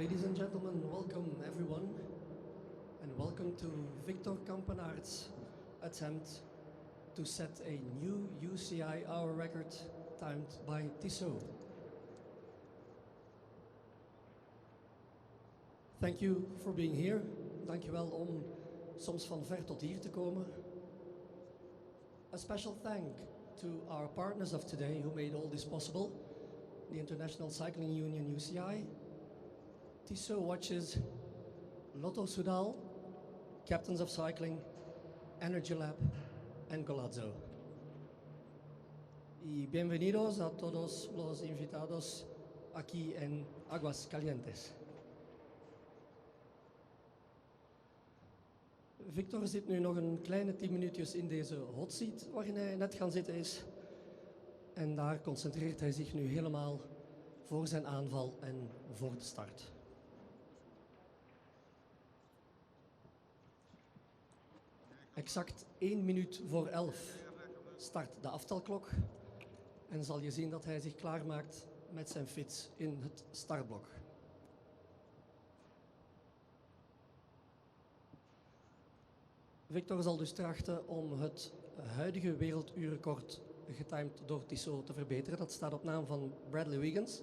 Ladies and gentlemen, welcome everyone, and welcome to Victor Campenaerts' attempt to set a new UCI Hour Record timed by Tissot. Thank you for being here. Dankjewel om soms van ver tot hier te komen. A special thank to our partners of today who made all this possible, the International Cycling Union UCI, Tissot Watches, Lotto Soudal, Captains of Cycling, Energy Lab, and Golazzo. Y bienvenidos a todos los invitados aquí en Aguascalientes. Victor zit nu nog een kleine 10 minuutjes in deze hot seat waarin hij net gaan zitten is. En daar concentreert hij zich nu helemaal voor zijn aanval en voor de start. Exact 1 minuut voor 11 start de aftelklok en zal je zien dat hij zich klaarmaakt met zijn fiets in het startblok. Victor zal dus trachten om het huidige werelduurrecord getimed door Tissot te verbeteren. Dat staat op naam van Bradley Wiggins.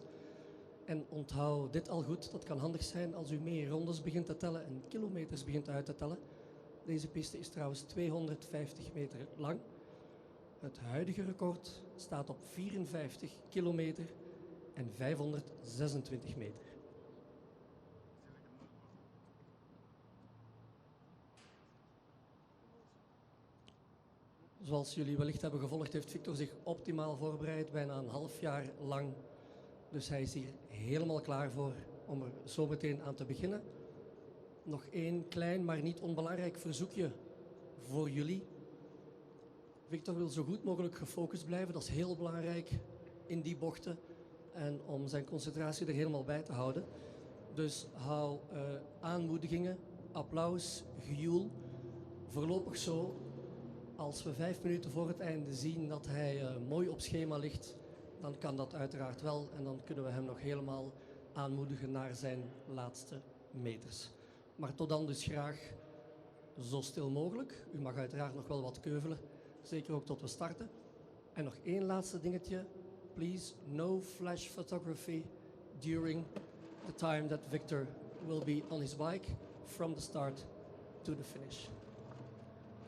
En onthoud dit al goed, dat kan handig zijn als u meer rondes begint te tellen en kilometers begint uit te tellen. Deze piste is trouwens 250 meter lang. Het huidige record staat op 54 kilometer en 526 meter. Zoals jullie wellicht hebben gevolgd, heeft Victor zich optimaal voorbereid, bijna een half jaar lang. Dus hij is hier helemaal klaar voor om er zo meteen aan te beginnen. Nog één klein, maar niet onbelangrijk verzoekje voor jullie. Victor wil zo goed mogelijk gefocust blijven, dat is heel belangrijk in die bochten. En om zijn concentratie er helemaal bij te houden. Dus hou aanmoedigingen, applaus, gejoel voorlopig zo. Als we 5 minuten voor het einde zien dat hij mooi op schema ligt, dan kan dat uiteraard wel. En dan kunnen we hem nog helemaal aanmoedigen naar zijn laatste meters. Maar tot dan dus graag zo stil mogelijk. U mag uiteraard nog wel wat keuvelen, zeker ook tot we starten. En nog één laatste dingetje. Please, no flash photography during the time that Victor will be on his bike from the start to the finish.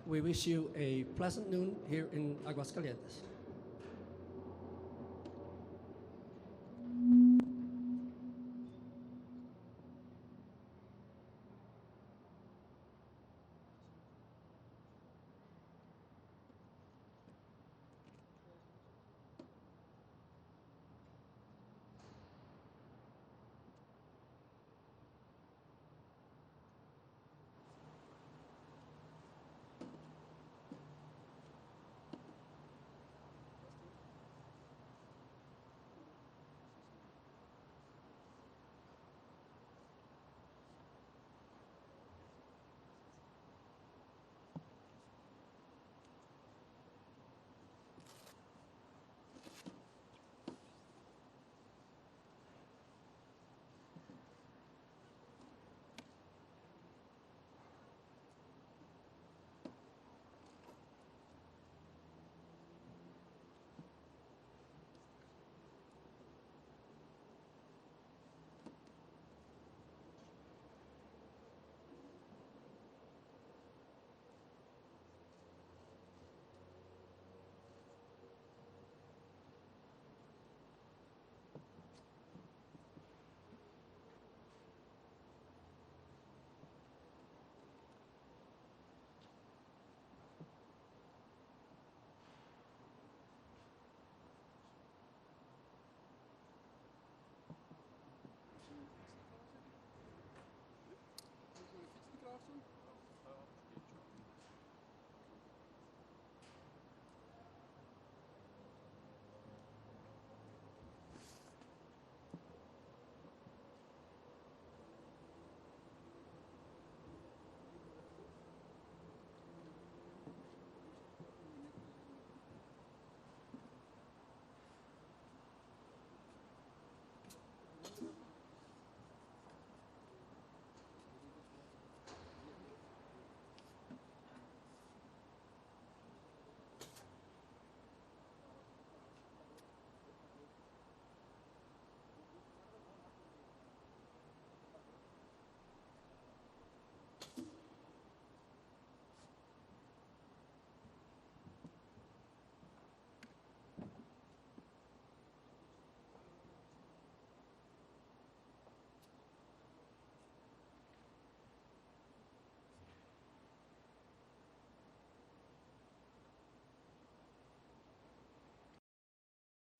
We wish you a pleasant noon here in Aguascalientes.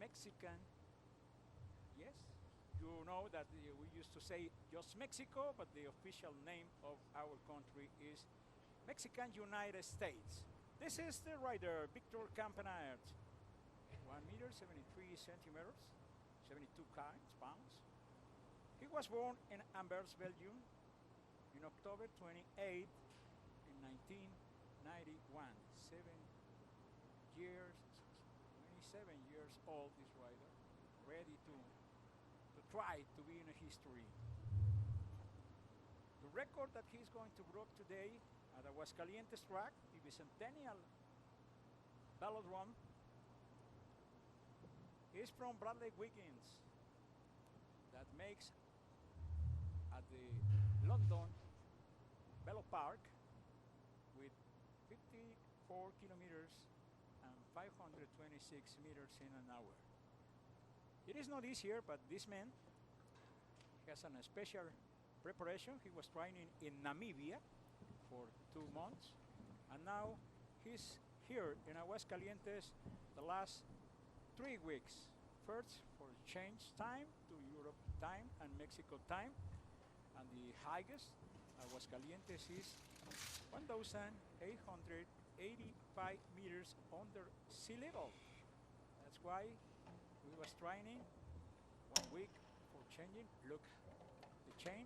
Mexican. Yes, you know that we used to say just Mexico, but the official name of our country is Mexican United States. This is the rider, Victor Campenaerts. 1 meter, 73 centimeters, 72 pounds. He was born in Anvers, Belgium, in October 28 in 1991. 27 years old, this rider, ready to try to be in a history. The record that he's going to break today at Aguascalientes track, the Bicentennial Velodrome, is from Bradley Wiggins, that makes at the London Velo Park with 54 kilometers and 526 meters in an hour. It is not easier, but this man has a special preparation. He was training in Namibia for 2 months, and now he's here in Aguascalientes the last 3 weeks. First for change time to Europe time and Mexico time, and the highest Aguascalientes is 1,885 meters under sea level. That's why we was training 1 week for changing. Look, the chain,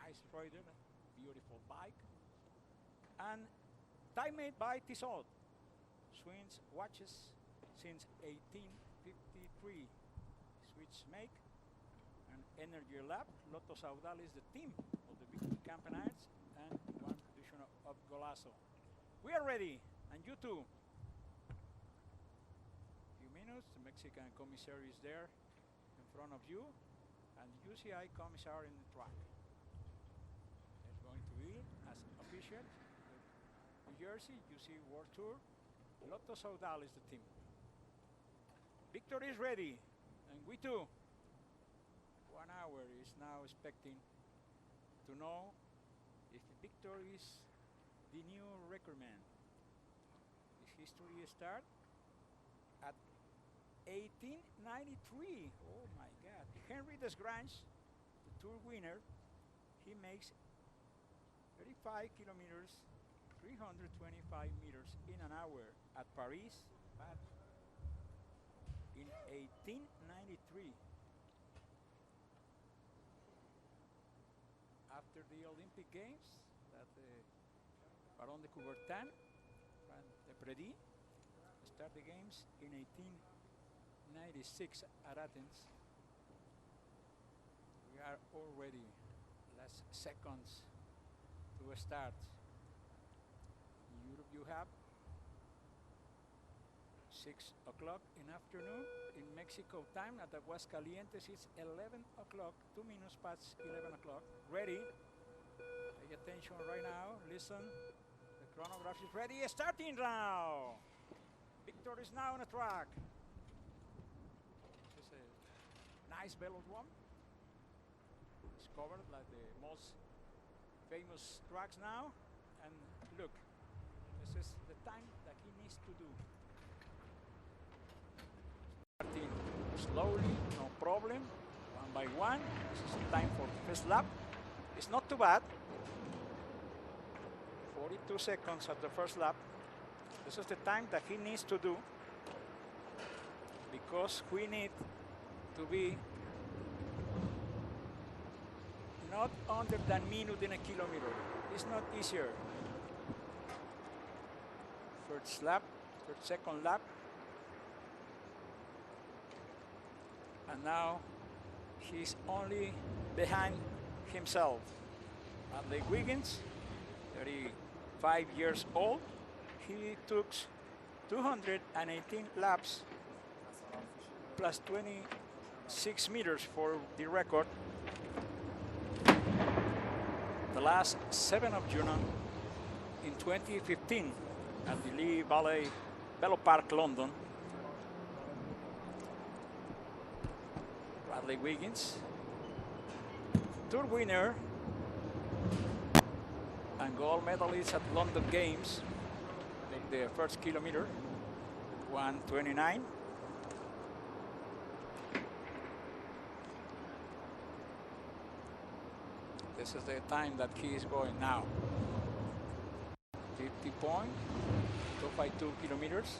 nice rider, beautiful bike, and tie made by Tissot. Swings watches since 1853. Switch make an energy lap. Lotto Saudal is the team of the Victor Campenaerts, and 1 edition of Golazo. We are ready, and you too. Few minutes, the Mexican commissary is there in front of you, and the UCI commissar in the track. There's going to be, as official, New Jersey, UCI World Tour. Lotto Saudal is the team. Victor is ready, and we too. 1 hour is now expecting to know if Victor is the new record man. His history starts at 1893. Oh my God. Henry Desgrange, the tour winner, he makes 35 kilometers, 325 meters in an hour at Paris, but in 1893. After the Olympic Games, that Baron de Coubertin and de Predy start the games in 1896 at Athens. We are already last seconds to start. In Europe you have 6 o'clock in afternoon. In Mexico time at Aguascalientes it's 11 o'clock, 2 minutes past 11 o'clock. Ready? Pay attention right now. Listen. The chronograph is ready. Starting now. Victor is now on the track. This is a nice velodrome. It's covered like the most famous tracks now. And look, this is the time that he needs to do. Slowly, no problem, 1 by 1. This is the time for the first lap. It's not too bad. 42 seconds at the first lap. This is the time that he needs to do, because we need to be not under than minute in a kilometer. It's not easier. First lap, second lap. And now he's only behind himself. Bradley Wiggins, 35 years old. He took 218 laps plus 26 meters for the record. The last 7th of June in 2015 at the Lee Valley Velo Park, London. Bradley Wiggins, tour winner and gold medalist at London Games in the first kilometer, 1:29. This is the time that he is going now. 50.252 kilometers.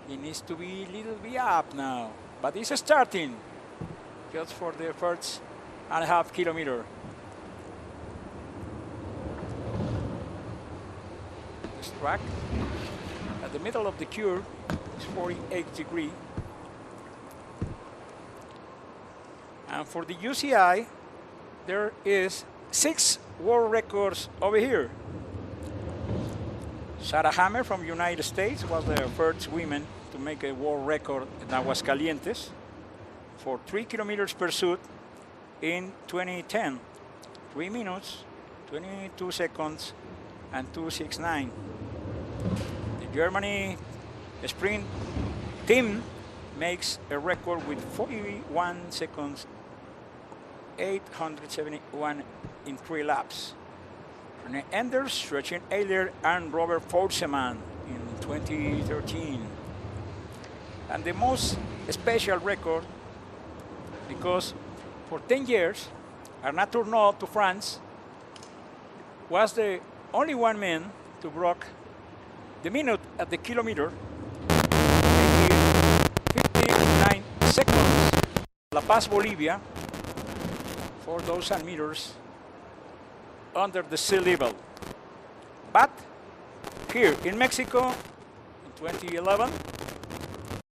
He needs to be a little bit up now, but he's starting just for the first and a half kilometer. This track at the middle of the curve is 48 degrees. And for the UCI, there is 6 world records over here. Sarah Hammer from United States was the first woman to make a world record in Aguascalientes for 3 kilometers pursuit in 2010. 3 minutes, 22 seconds, and 2:69. The Germany sprint team makes a record with 41 seconds, 871 in 3 laps. René Enders, Stretchen Eiler, and Robert Forseman in 2013. And the most special record, because for 10 years, Arnaud Tourneur to France was the only one man to break the minute at the kilometer, making 59 seconds. La Paz, Bolivia, 4,000 meters under the sea level. But here in Mexico, in 2011,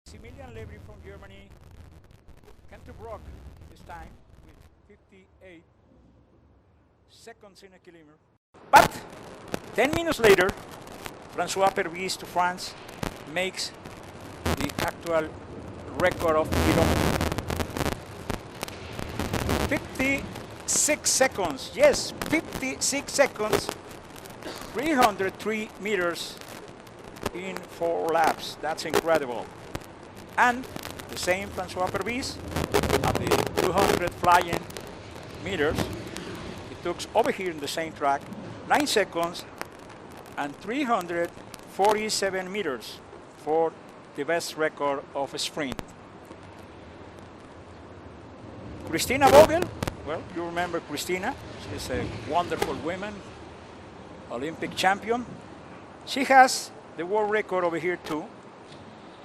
Maximilian Levry from Germany came to break this time with 58 seconds in a kilometer. But 10 minutes later, François Pervis to France makes the actual record of the kilometer. 56 seconds, yes, 56 seconds, 303 meters in 4 laps. That's incredible. And the same François Pervis at the 200 flying meters, he took over here in the same track 9 seconds and 347 meters for the best record of a sprint. Christina Vogel, well, you remember Christina. She's a wonderful woman, Olympic champion. She has the world record over here too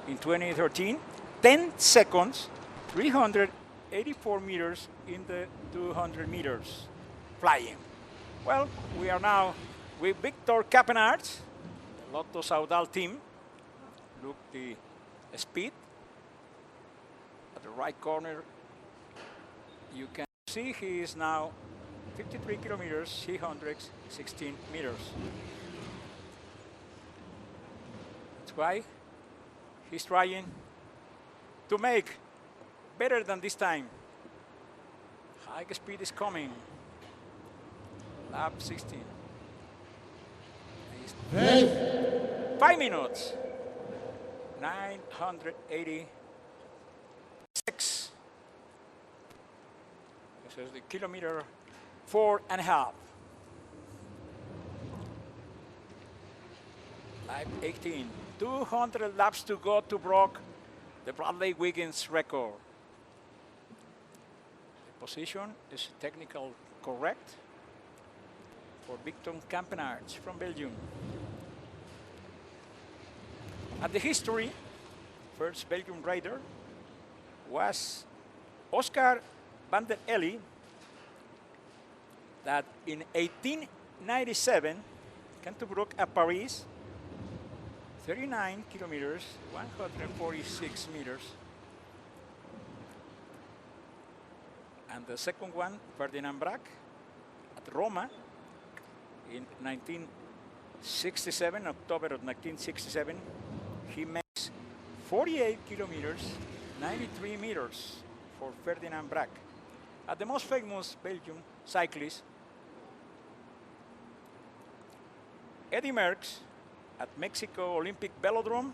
in 2013. 10 seconds, 384 meters in the 200 meters flying. Well, we are now with Victor Campenaerts, the Lotto Saudal team. Look the speed at the right corner. You can see he is now 53 kilometers, 316 meters. That's why he's trying to make better than this time. High speed is coming. Lap 16. 5 minutes. 986. This is the kilometer 4.5. Lap 18. 200 laps to go to break the Bradley Wiggins record. The position is technical correct for Victor Campenaerts from Belgium. At the history, first Belgian rider was Oscar van der Elly, that in 1897 came to break at Paris, 39 kilometers, 146 meters. And the second one, Ferdinand Braque, at Roma in 1967, October of 1967. He makes 48 kilometers, 93 meters for Ferdinand Braque. At the most famous Belgian cyclist, Eddy Merckx, at Mexico Olympic Velodrome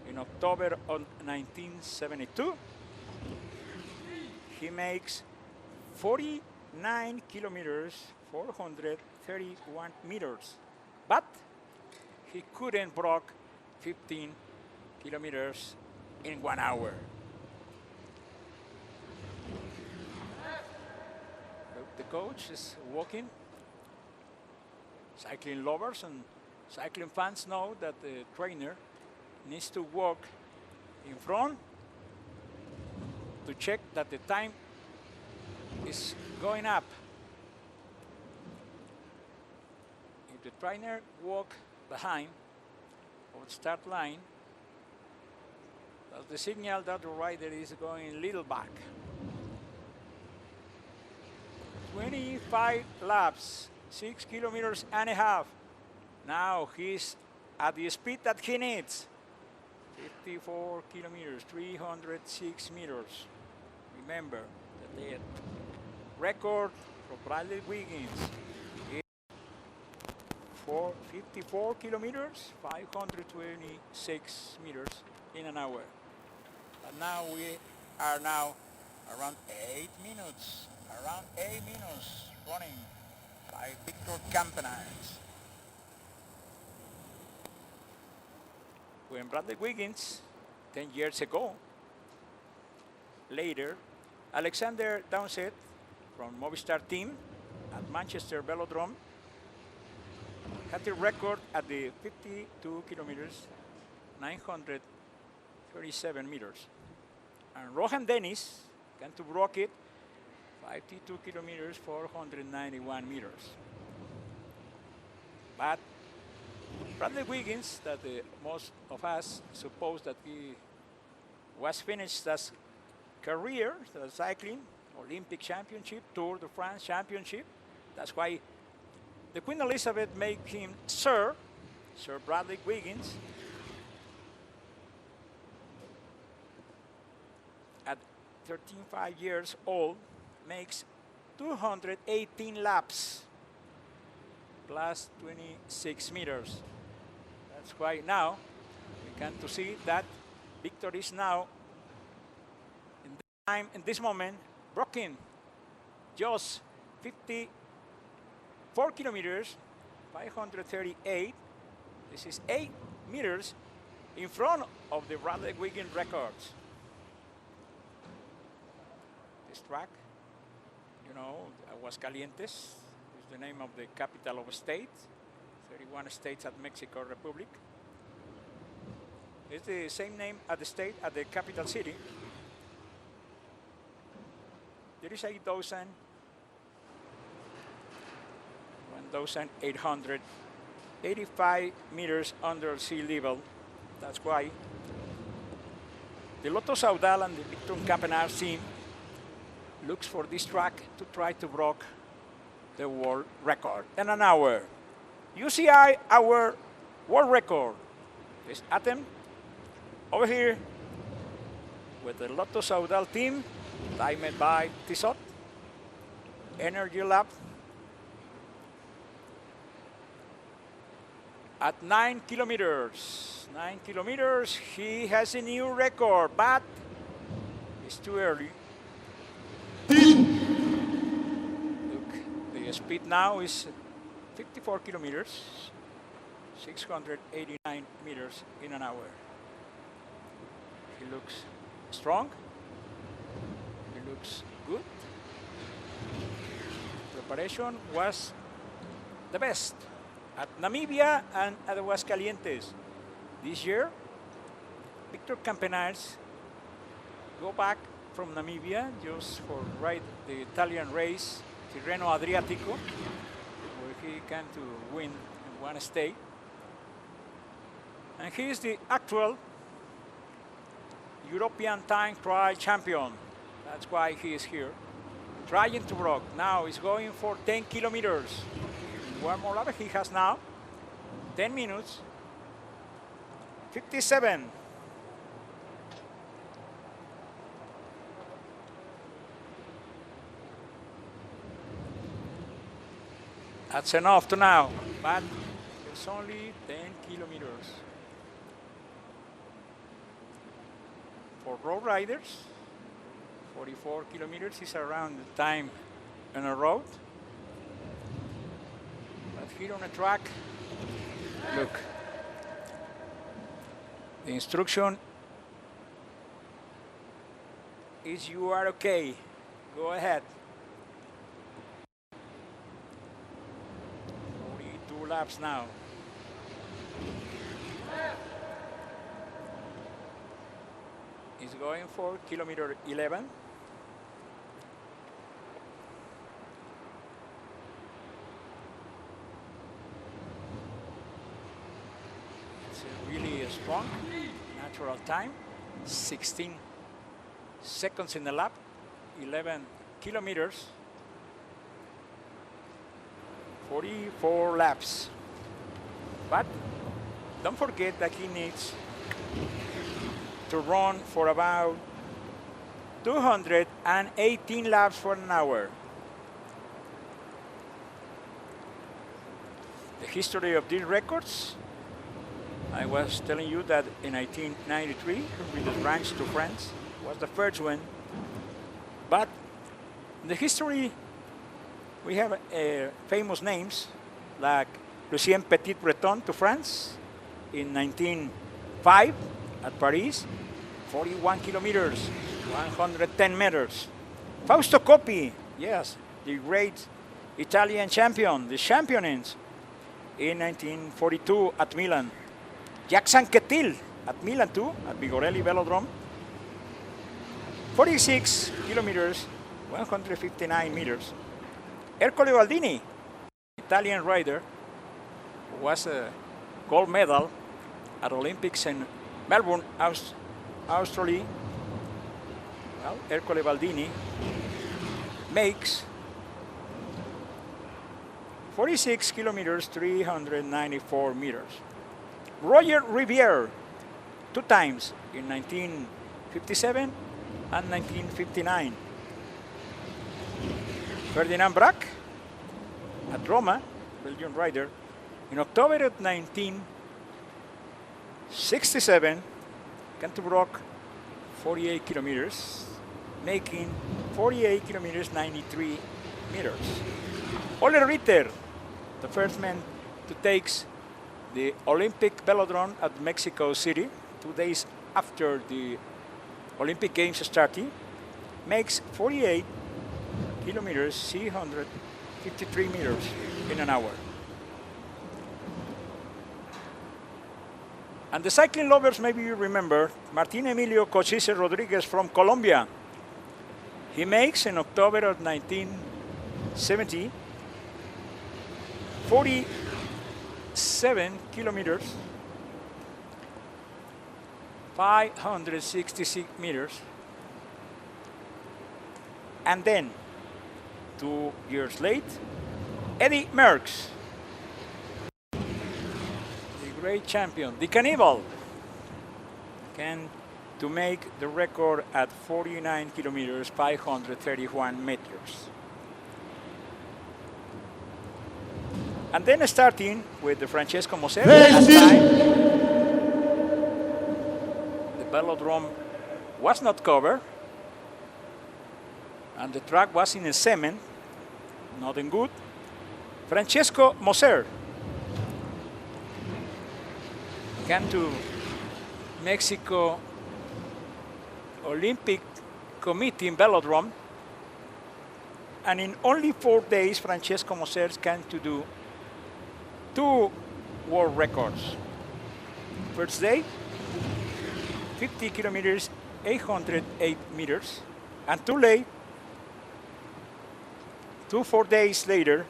in October of 1972. He makes 49 kilometers, 431 meters, but he couldn't break 15 kilometers in 1 hour. the coach is walking. Cycling lovers and cycling fans know that the trainer needs to walk in front to check that the time is going up. If the trainer walk behind or start line, that's the signal that the rider is going a little back. 25 laps, 6.5 kilometers. Now he's at the speed that he needs. 54 kilometers, 306 meters. Remember that the record for Bradley Wiggins is 54 kilometers, 526 meters in an hour. But now we are now around 8 minutes. Around 8 minutes running by Victor Campenaerts. When Bradley Wiggins, 10 years ago, later, Alexander Downsett from Movistar team at Manchester Velodrome had the record at the 52 kilometers, 937 meters. And Rohan Dennis came to broke it 52 kilometers, 491 meters. But Bradley Wiggins, that most of us suppose that he was finished as career, the cycling, Olympic Championship, Tour de France Championship. That's why the Queen Elizabeth made him Sir Bradley Wiggins. At 13 years old, makes 218 laps plus 26 meters. That's why now we can to see that Victor is now in this moment broken just 54 kilometers, 538. This is 8 meters in front of the Bradley Wiggins records. This track, you know, Aguascalientes is the name of the capital of a state. 31 states at Mexico Republic. It's the same name at the state, at the capital city. There is 1,885 meters under sea level. That's why the Lotto Saudal and the Victor Campenaerts team looks for this track to try to break the world record in an hour. UCI Hour World Record. This Atem over here with the Lotto Saudal team, timed by Tissot. Energy lap at 9 kilometers. 9 kilometers, he has a new record, but it's too early. Look, the speed now is 54 kilometers, 689 meters in an hour. He looks strong. He looks good. Preparation was the best at Namibia and at Aguascalientes. This year, Victor Campenaerts go back from Namibia just for ride the Italian race, Tirreno Adriatico, where he came to win in one state. And he is the actual European time trial champion. That's why he is here, trying to break. Now he's going for 10 kilometers. One more lap he has now, 10 minutes, 57. That's enough to now, but it's only 10 kilometers. For road riders, 44 kilometers is around the time on a road. But here on a track, look, the instruction is you are okay, go ahead. laps now. He's going for kilometer 11. It's a really strong natural time. 16 seconds in the lap, 11 kilometers, 44 laps. But don't forget that he needs to run for about 218 laps for an hour. The history of these records, I was telling you that in 1993, with the France to France, was the first one. But in the history, we have famous names like Lucien Petit-Breton to France in 1905 at Paris, 41 kilometers, 110 meters. Fausto Coppi, yes, the great Italian champion, the champions in 1942 at Milan. Jacques Anquetil at Milan too, at Vigorelli Velodrome. 46 kilometers, 159 meters. Ercole Baldini, Italian rider, was a gold medal at Olympics in Melbourne, Australia. Well, Ercole Baldini makes 46 kilometers, 394 meters. Roger Riviere, 2 times in 1957 and 1959. Ferdinand Braque at Roma, Belgian rider, in October of 1967, came to Brock 48 kilometers, making 48 kilometers, 93 meters. Ole Ritter, the first man to take the Olympic velodrome at Mexico City, 2 days after the Olympic Games starting, makes 48 kilometers, 353 meters in an hour. And the cycling lovers, maybe you remember, Martin Emilio Cochise Rodriguez from Colombia. He makes in October of 1970, 47 kilometers, 566 meters. And then, 2 years late, Eddy Merckx, the great champion, the cannibal, can to make the record at 49 kilometers, 531 meters. And then starting with the Francesco Moser, last time, the velodrome was not covered, and the track was in a cement, nothing good. Francesco Moser came to Mexico Olympic Committee in velodrome, and in only 4 days, Francesco Moser came to do 2 world records. First day, 50 kilometers, 808 meters, and too late, 4 days later,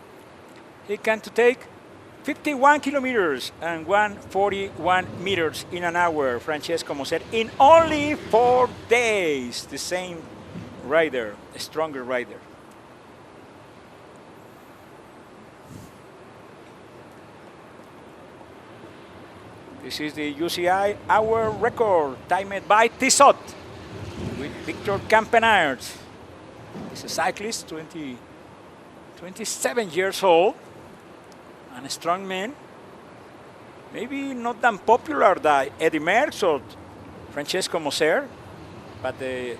he came to take 51 kilometers and 141 meters in an hour, Francesco Moser, in only 4 days. The same rider, a stronger rider. This is the UCI Hour Record, timed by Tissot, with Victor Campenaerts. He's a cyclist, 27 years old, and a strong man. Maybe not that popular as Eddy Merckx or Francesco Moser, but the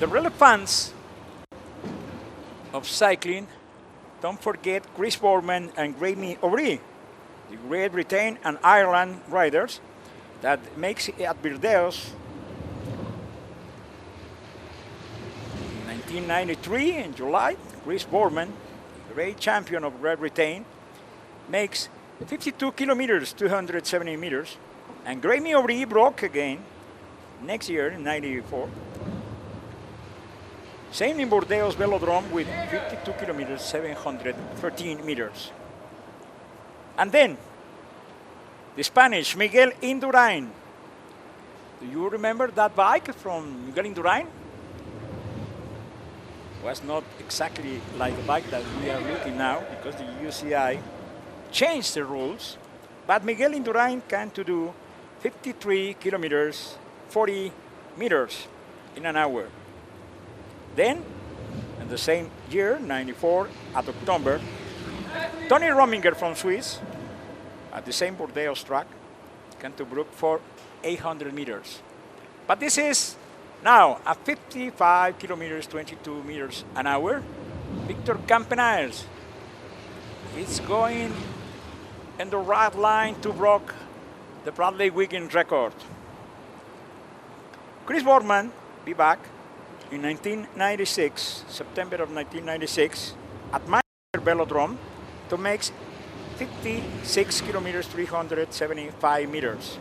real fans of cycling, don't forget Chris Boardman and Graeme Obree, the Great Britain and Ireland riders that makes it at Burdeos in 1993 in July. Chris Boardman, great champion of Great Britain, makes 52 kilometers, 270 meters. And Graeme Aubry broke again next year in 94. Same in Bordeaux Velodrome with 52 kilometers, 713 meters. And then the Spanish, Miguel Indurain. Do you remember that bike from Miguel Indurain? Was not exactly like the bike that we are looking now because the UCI changed the rules. But Miguel Indurain can to do 53 kilometers, 40 meters in an hour. Then, in the same year, 94, at October, Tony Rominger from Swiss, at the same Bordeaux track, came to Brook for 800 meters. But this is now at 55 kilometers, 22 meters an hour. Victor Campenaerts is going in the right line to break the Bradley Wiggins record. Chris Boardman be back in 1996, September of 1996, at Manchester Velodrome to make 56 kilometers, 375 meters.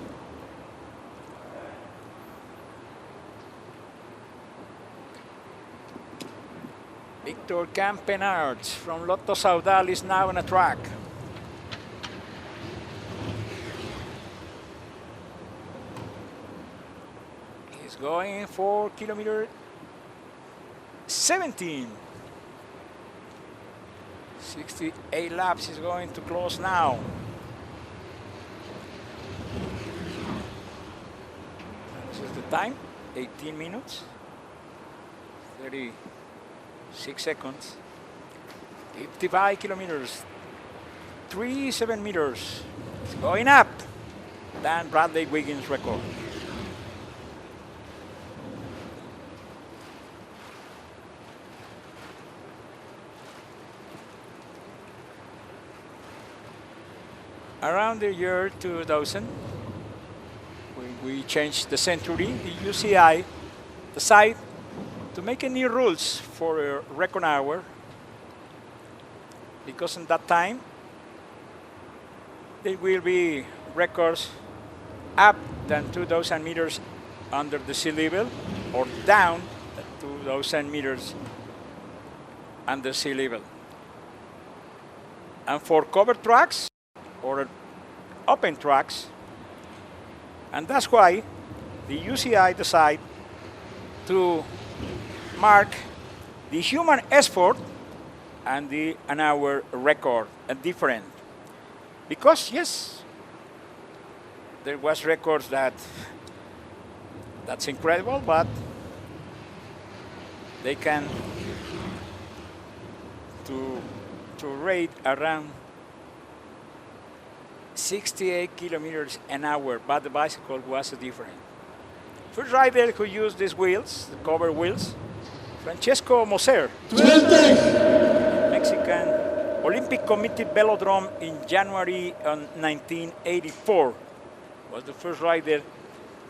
Victor Campenaerts from Lotto Saudal is now on a track. He's going for kilometer 17. 68 laps is going to close now. This is the time, 18 minutes, 36 seconds, 55 kilometers, 37 meters. It's going up than Bradley Wiggins' record. Around the year 2000, we changed the century. The UCI decided to make new rules for a record hour because in that time there will be records up than 2,000 meters under the sea level or down at 2,000 meters under sea level. And for covered tracks or open tracks, and that's why the UCI decided to mark the human effort and the an hour record different. Because yes, there was records that's incredible, but they can to rate around 68 kilometers an hour, but the bicycle was different. First rider who used these wheels, the cover wheels, Francesco Moser, Mexican Olympic Committee Velodrome in January 1984, was the first rider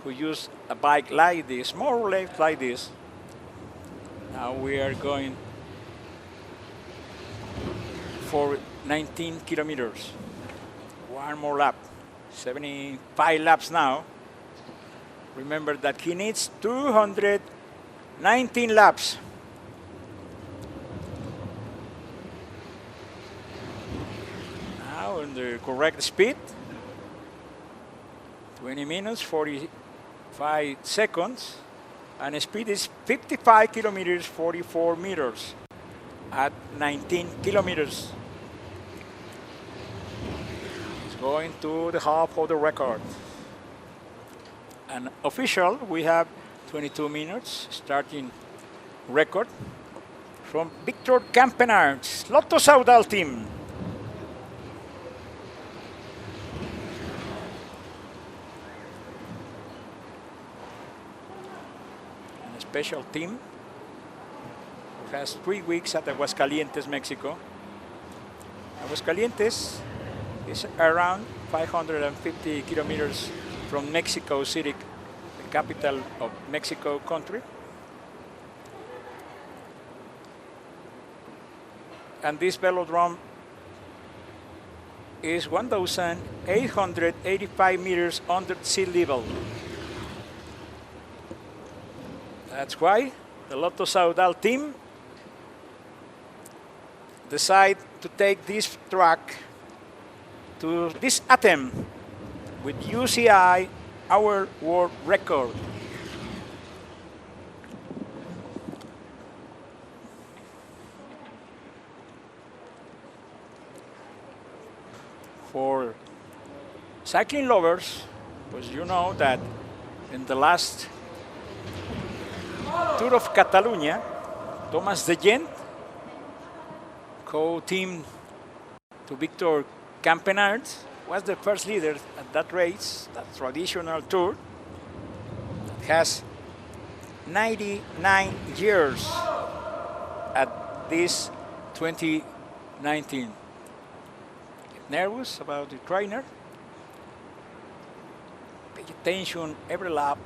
who used a bike like this, more or less like this. Now we are going for 19 kilometers. One more lap, 75 laps now. Remember that he needs 219 laps. Now in the correct speed, 20 minutes, 45 seconds, and speed is 55 kilometers, 44 meters at 19 kilometers. Going to the half of the record. And official, we have 22 minutes starting record from Victor Campenaerts, Lotto Saudal team. And a special team who has 3 weeks at Aguascalientes, Mexico. Aguascalientes is around 550 kilometers from Mexico City, the capital of Mexico country. And this velodrome is 1,885 meters under sea level. That's why the Lotto Saudal team decide to take this track to this attempt with UCI Hour World Record. For cycling lovers, because you know that in the last Tour of Catalonia, Thomas de Gent, co-team to Victor Campenaerts, was the first leader at that race, that traditional tour that has 99 years at this 2019. Get nervous about the trainer. Pay attention every lap.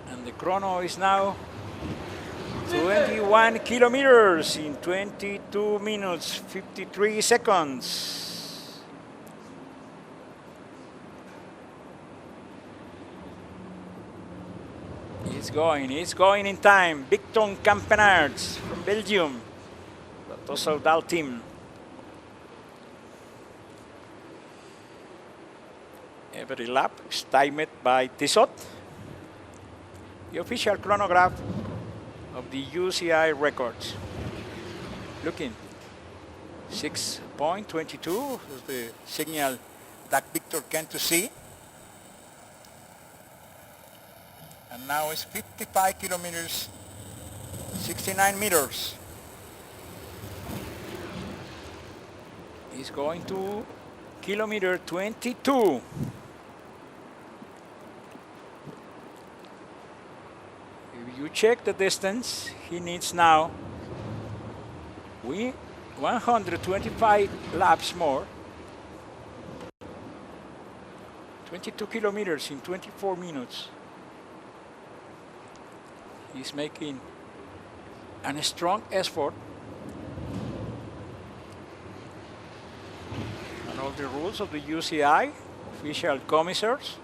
And the chrono is now 21 kilometers in 22 minutes, 53 seconds. It's going in time. Victor Campenaerts from Belgium, the Tissot team. Every lap is timed by Tissot. The official chronograph of the UCI records. Looking, 6.22 is the signal that Victor can't see. And now it's 55 kilometers, 69 meters. He's going to kilometer 22. If you check the distance, he needs now 125 laps more. 22 kilometers in 24 minutes. He's making a strong effort. And all the rules of the UCI, official commissars.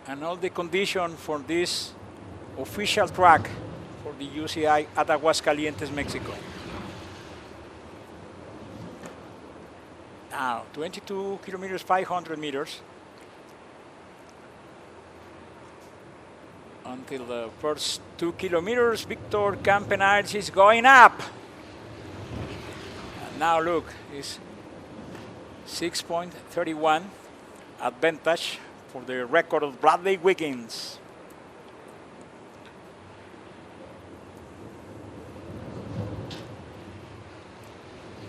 And all the condition for this official track for the UCI at Aguascalientes, Mexico. Now, 22 kilometers, 500 meters. Until the first 2 kilometers, Victor Campenaerts is going up. And now look, it's 6.31 advantage for the record of Bradley Wiggins.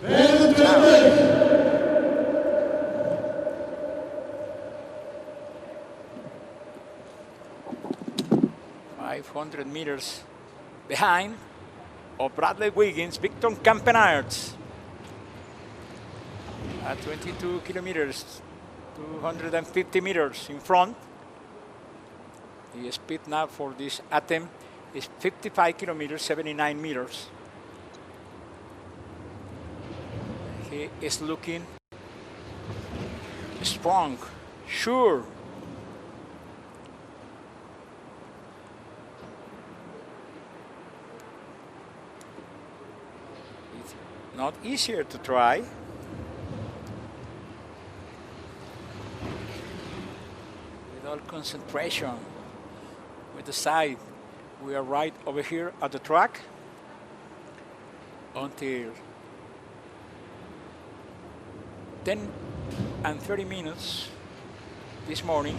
Now, 500 meters behind of Bradley Wiggins, Victor Campenaerts at 22 kilometers, 250 meters in front. The speed now for this attempt is 55 kilometers, 79 meters. He is looking strong, sure. Not easier to try. With all concentration, with the side, we are right over here at the track until 10 and 30 minutes this morning.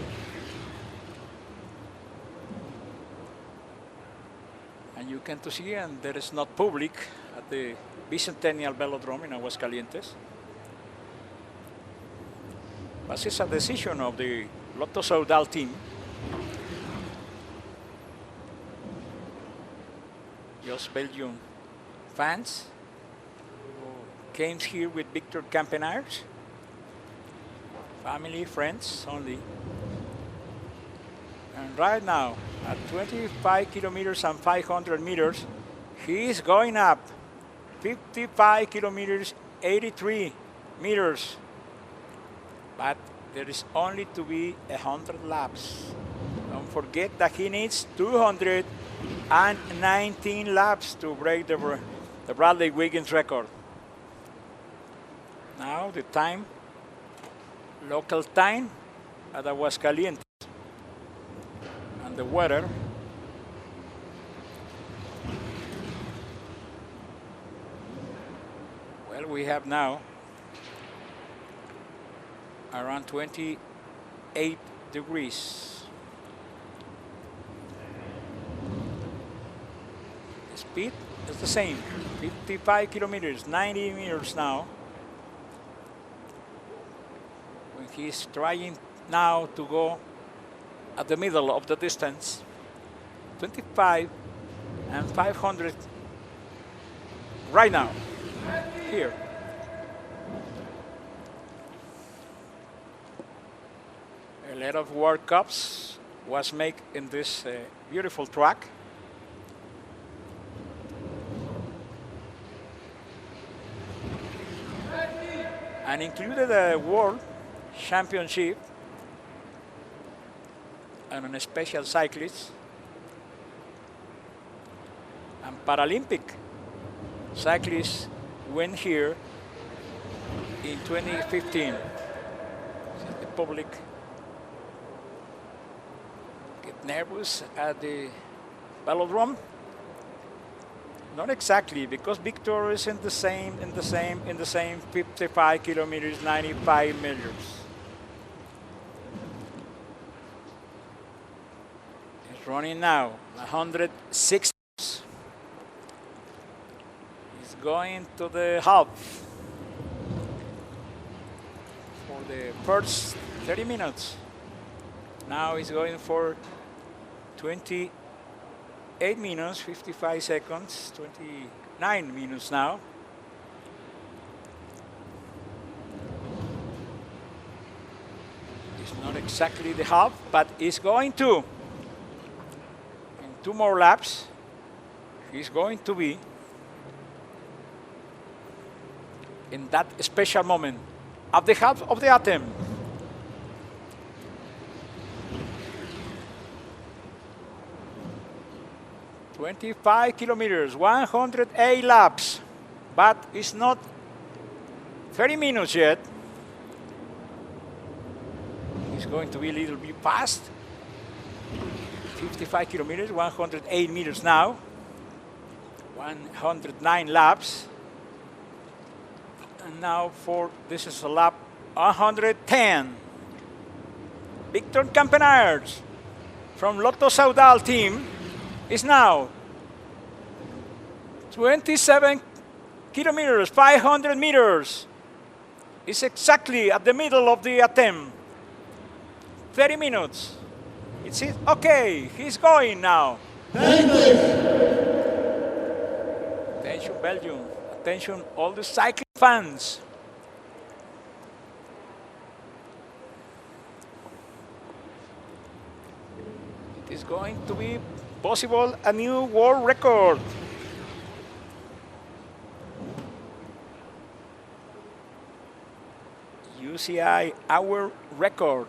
And you can see, and there is not public at the Bicentennial Velodrome in Aguascalientes. But it's a decision of the Lotto Saudal team. Just Belgian fans who came here with Victor Campenaerts. Family, friends only. And And right now, at 25 kilometers and 500 meters, he is going up. 55 kilometers, 83 meters. But there is only to be 100 laps. Don't forget that he needs 219 laps to break the Bradley Wiggins record. Now the time, local time at Aguascalientes. And the weather. Well, we have now around 28 degrees. The speed is the same, 55 kilometers, 90 meters now. When he's trying now to go at the middle of the distance, 25 and 500 right now, here. A lot of World Cups was made in this beautiful track. And included a World Championship and a special cyclist and Paralympic cyclists went here in 2015. So the public get nervous at the velodrome. Not exactly, because Victor is in the same 55 kilometers, 95 meters. He's running now 106. He's going to the half for the first 30 minutes. Now he's going for 28 minutes, 55 seconds, 29 minutes now. It's not exactly the half, but he's going to. In 2 more laps, he's going to be in that special moment at the half of the attempt. "25 kilometers, 108 laps, but it's not 30 minutes yet. It's going to be a little bit fast. 55 kilometers, 108 meters now, 109 laps. And now this is a lap 110. Victor Campenaerts from Lotto Saudal team is now 27 kilometers, 500 meters. It's exactly at the middle of the attempt. 30 minutes. It's it. Okay, he's going now. Attention, Belgium. Attention, all the cycling fans. It is going to be possible a new world record. UCI Hour Record.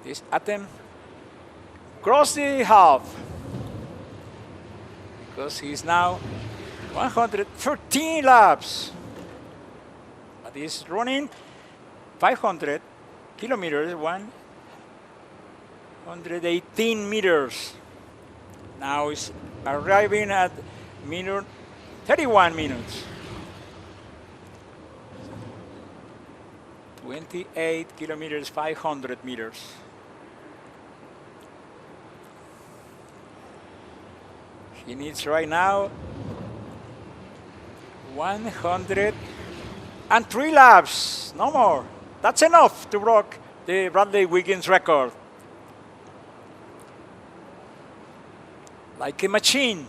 This attempt crossed the half because he's now 113 laps, but he's running 500 kilometers, 118 meters. Now he's arriving at 31 minutes. 28 kilometers, 500 meters. He needs right now 103 laps, no more. That's enough to break the Bradley Wiggins record. Like a machine.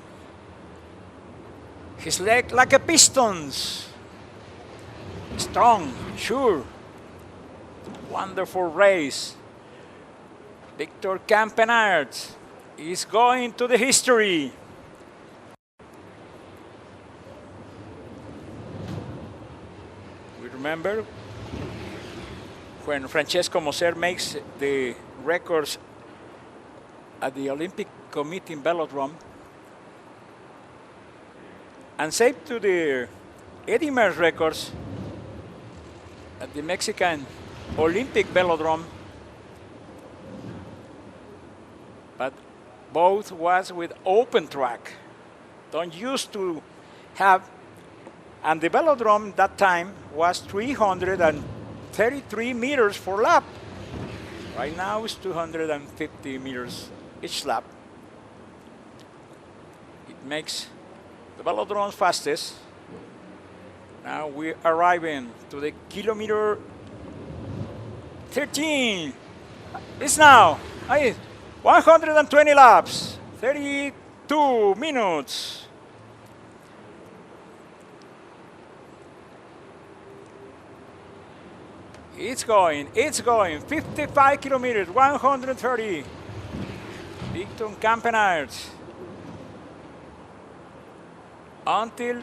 His leg like a pistons. Strong, sure. Wonderful race. Victor Campenaerts is going to the history. We remember when Francesco Moser makes the records at the Olympic Committee in Velodrome and saved to the Eddie Merckx records at the Mexican Olympic Velodrome, but both was with open track. Don't used to have, and the velodrome that time was 333 meters per lap. Right now it's 250 meters each lap. It makes the velodrome fastest. Now we're arriving to the kilometer 13. It's now 120 laps, 32 minutes. It's going, 55 kilometers, 130. Victor Campenaerts. Until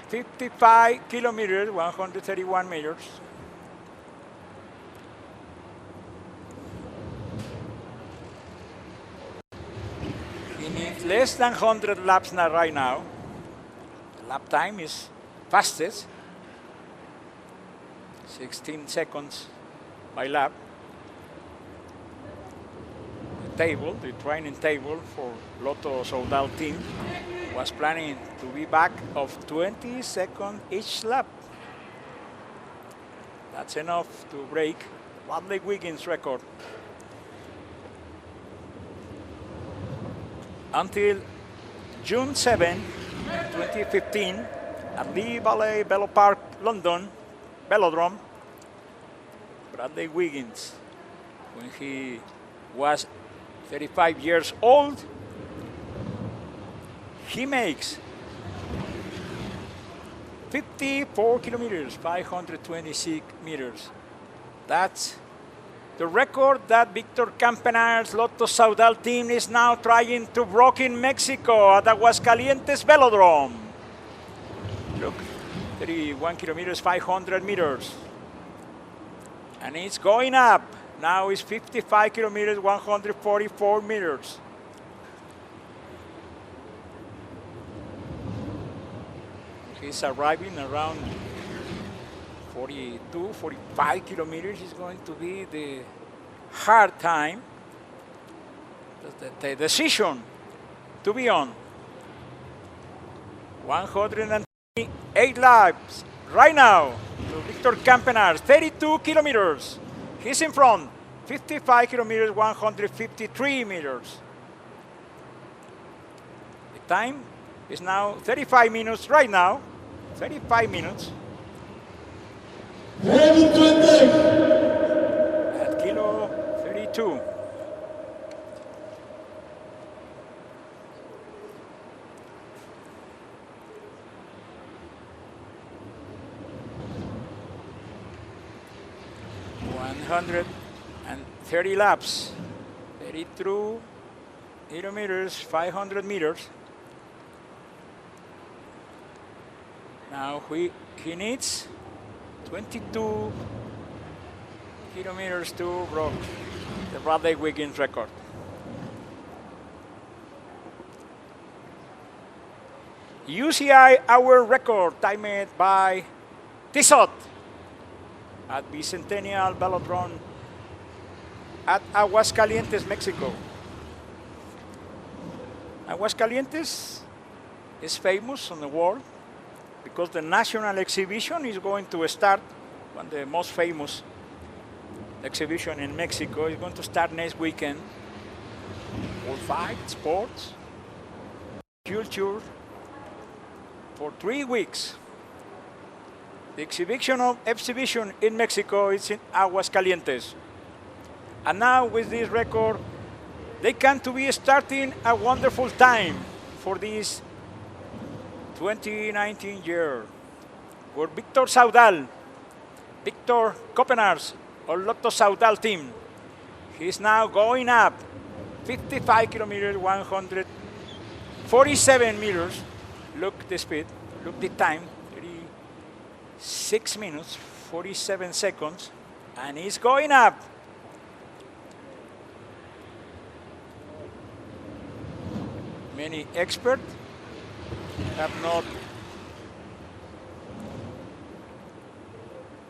55 kilometers, 131 meters. He needs less than 100 laps now right now. The lap time is fastest. 16 seconds by lap. The table, the training table for Lotto Soudal team was planning to be back of 20 seconds each lap. That's enough to break Bradley Wiggins' record. Until June 7, 2015, at the Bello Park, London, Velodrome, Bradley Wiggins, when he was 35 years old, he makes 54 kilometers, 526 meters. That's the record that Victor Campenaerts' Lotto Soudal team is now trying to break in Mexico at Aguascalientes Velodrome. Look, 31 kilometers, 500 meters. And it's going up. Now it's 55 kilometers, 144 meters. He's arriving around 42, 45 kilometers. Is going to be the hard time, the decision to be on. 108 laps right now to Victor Campenaerts, 32 kilometers. He's in front, 55 kilometers, 153 meters. The time is now 35 minutes right now, 35 minutes. At kilo 32. And 30 laps, 32 kilometers, 500 meters. Now he needs 22 kilometers to break the Bradley Wiggins record. UCI Hour Record timed by Tissot at Bicentennial Velodrome at Aguascalientes, Mexico. Aguascalientes is famous on the world because the national exhibition is going to start, one of the most famous exhibition in Mexico is going to start next weekend. All fight, sports, culture, for 3 weeks. The exhibition in Mexico is in Aguascalientes. And now with this record, they can to be starting a wonderful time for this 2019 year. For Victor Campenaerts, or Lotto Soudal team, He's now going up 55 kilometers, 147 meters. Look the speed, look the time, 36 minutes, 47 seconds, and he's going up. Many experts have not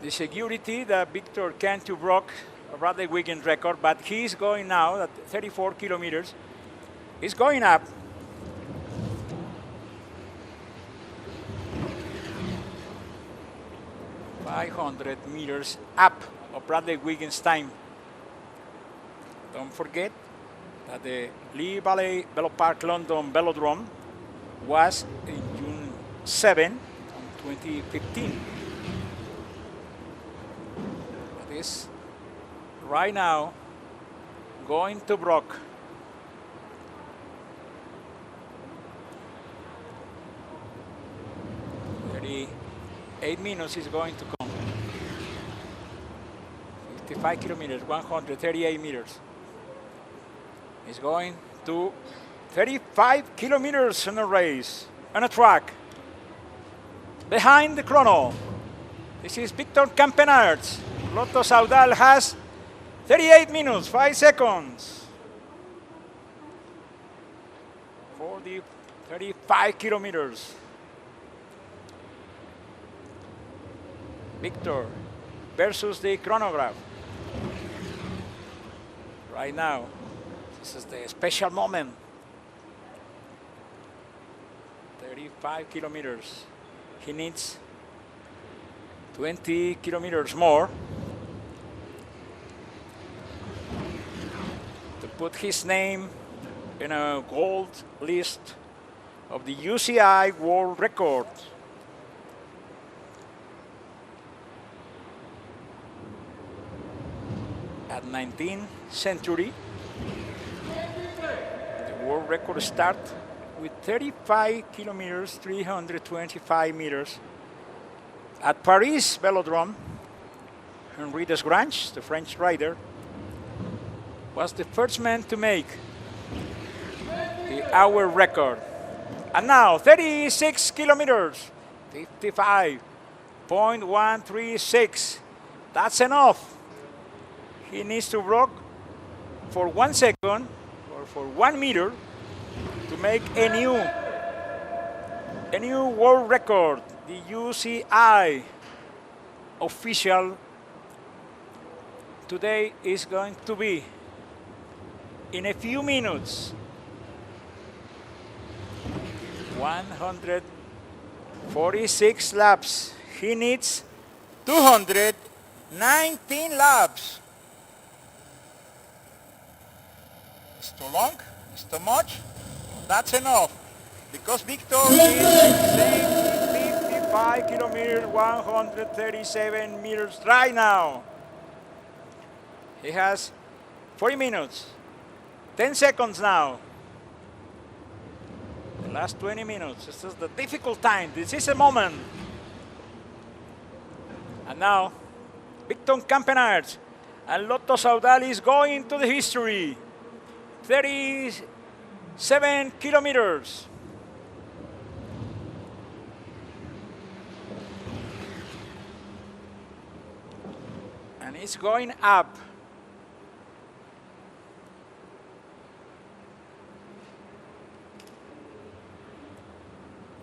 the security that Victor Campenaerts broke Bradley Wiggins record, but he's going now at 34 kilometers. He's going up. .500 meters up of Bradley Wiggins' time. Don't forget that the Lee Valley Velo Park London Velodrome was in June 7, 2015. This right now going to Brock. 38 minutes is going to come. 55 kilometers, 138 meters. He's going to 35 kilometers in a race, on a track. Behind the chrono, this is Victor Campenaerts. Lotto Saudal has 38 minutes, 5 seconds. For the 35 kilometers. Victor versus the chronograph. Right now, this is the special moment. 35 kilometers. He needs 20 kilometers more to put his name in a gold list of the UCI World Record. At 19th century, the world record started with 35 kilometers, 325 meters. At Paris Velodrome, Henri Desgrange, the French rider, was the first man to make the hour record. And now 36 kilometers, 55.136. That's enough. He needs to walk for 1 second or for 1 meter to make a new world record. The UCI official today is going to be in a few minutes 146 laps. He needs 219 laps. It's too long, it's too much. That's enough, because Victor is saying 55 kilometers, 137 meters right now. He has 40 minutes, 10 seconds now. The last 20 minutes, this is the difficult time. This is a moment. And now, Victor Campenaerts and Lotto Saudal is going to the history. 37 kilometers. And it's going up.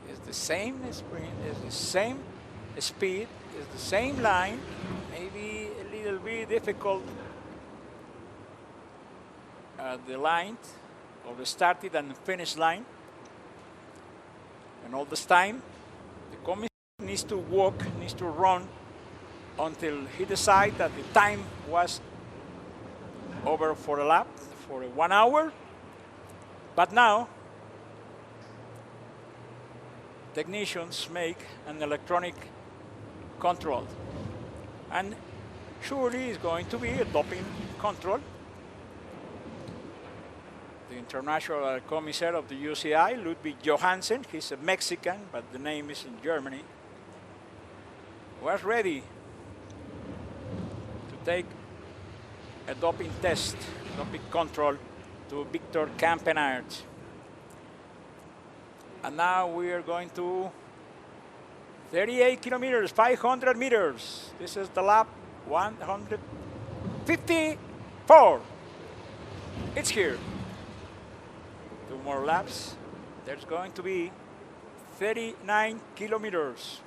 It's the same sprint, it's the same speed, it's the same line, maybe a little bit difficult the line of the started and finish line. And all this time, the commission needs to walk, needs to run until he decides that the time was over for a lap, for 1 hour. But now, technicians make an electronic control. And surely it's going to be a doping control. The international commissaire of the UCI, Ludwig Johansen, he's a Mexican, but the name is in Germany, was ready to take a doping test, doping control to Victor Campenaerts. And now we are going to 38 kilometers, 500 meters. This is the lap 154. It's here. 2 more laps. There's going to be 39 kilometers.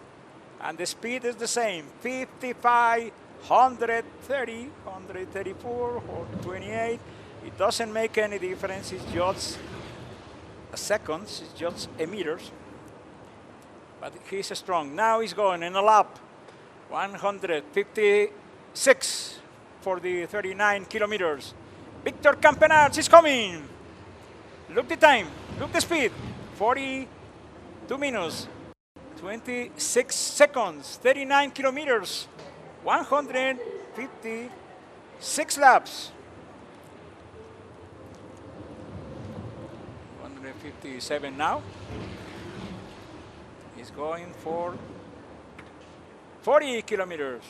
And the speed is the same, 55, 130, 134, or 28. It doesn't make any difference. It's just a seconds, it's just a meters. But he's strong. Now he's going in a lap, 156 for the 39 kilometers. Victor Campenaerts is coming. Look the time, look the speed, 42 minutes, 26 seconds, 39 kilometers, 156 laps. 157 now. He's going for 40 kilometers.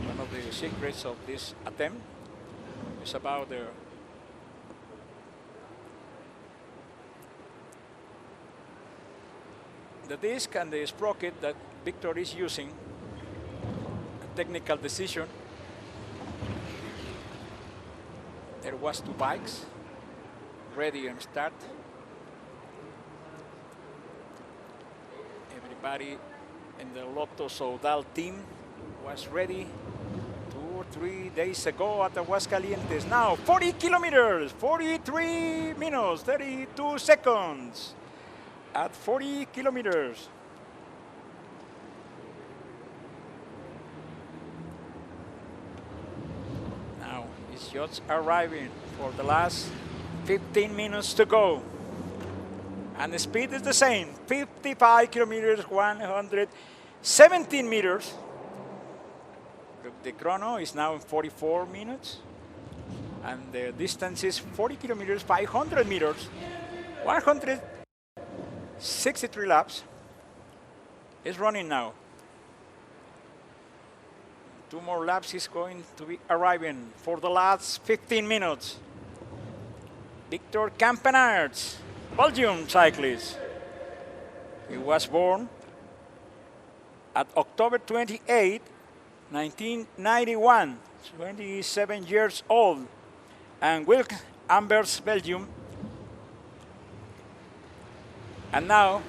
One of the secrets of this attempt is about the disc and the sprocket that Victor is using. A technical decision. There was 2 bikes ready and start. Everybody in the Lotto Soudal team was ready 2 or 3 days ago at Aguascalientes. Now 40 kilometers, 43 minutes, 32 seconds at 40 kilometers. Now it's just arriving for the last 15 minutes to go. And the speed is the same, 55 kilometers, 117 meters. The chrono is now in 44 minutes. And the distance is 40 kilometers, 500 meters, 163 laps. It's running now. 2 more laps is going to be arriving for the last 15 minutes. Victor Campenaerts, Belgian cyclist. He was born at October 28, 1991, 27 years old, and Wilk Ambers, Belgium. And now,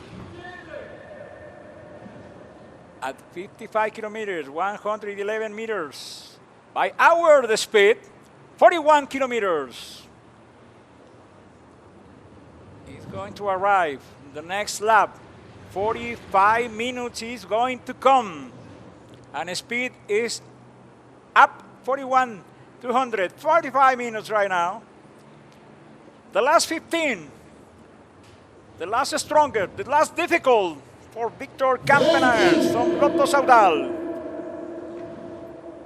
at 55 kilometers, 111 meters by hour, the speed, 41 kilometers. He's going to arrive in the next lap. 45 minutes is going to come. And speed is up 41, 200, 45 minutes right now. The last 15, the last stronger, the last difficult for Victor Campenaerts from Lotto Soudal.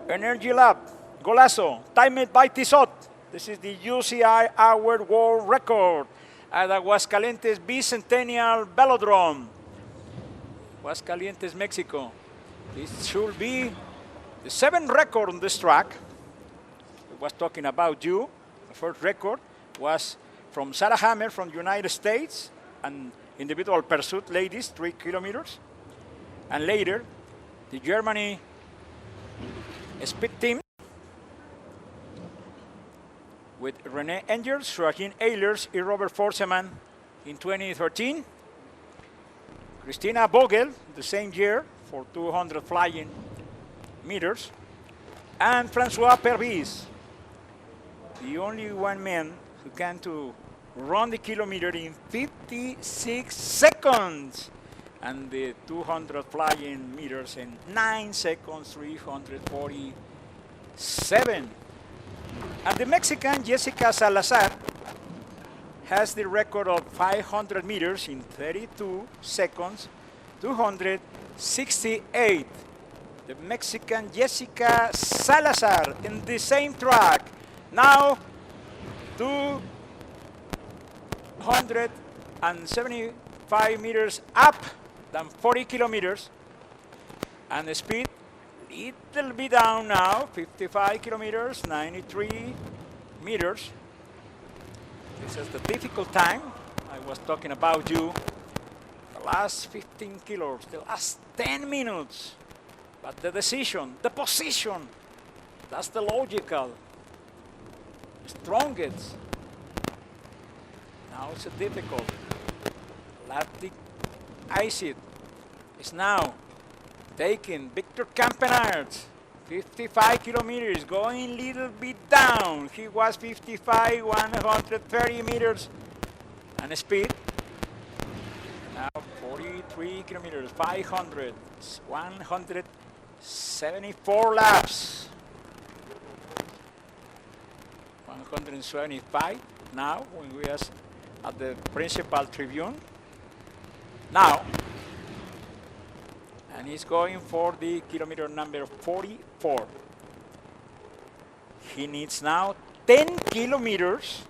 Energy lap, golazo, timed by Tissot. This is the UCI Hour World Record at Aguascalientes Bicentennial Velodrome. Aguascalientes, Mexico. This should be the 7th record on this track. I was talking about you. The first record was from Sarah Hammer from the United States, and individual pursuit ladies, 3 kilometers. And later, the Germany speed team with René Engels, Joachim Ehlers, and Robert Forseman in 2013. Christina Vogel, the same year, for 200 flying meters. And Francois Pervis, the only one man who can to run the kilometer in 56 seconds. And the 200 flying meters in 9 seconds, 347. And the Mexican Jessica Salazar has the record of 500 meters in 32 seconds, 268. The Mexican Jessica Salazar in the same track. Now 200 175 meters up than 40 kilometers. And the speed little bit down now, 55 kilometers, 93 meters. This is the difficult time. I was talking about you. The last 15 kilos, the last 10 minutes. But the decision, the position, that's the logical, strongest. Now it's a difficult. Lactic acid is now taking Victor Campenaerts, 55 kilometers, going a little bit down. He was 55, 130 meters, and speed. Now 43 kilometers, 500, 174 laps. 175 now when we are at the principal tribune. Now, and he's going for the kilometer number 44. He needs now 10 kilometers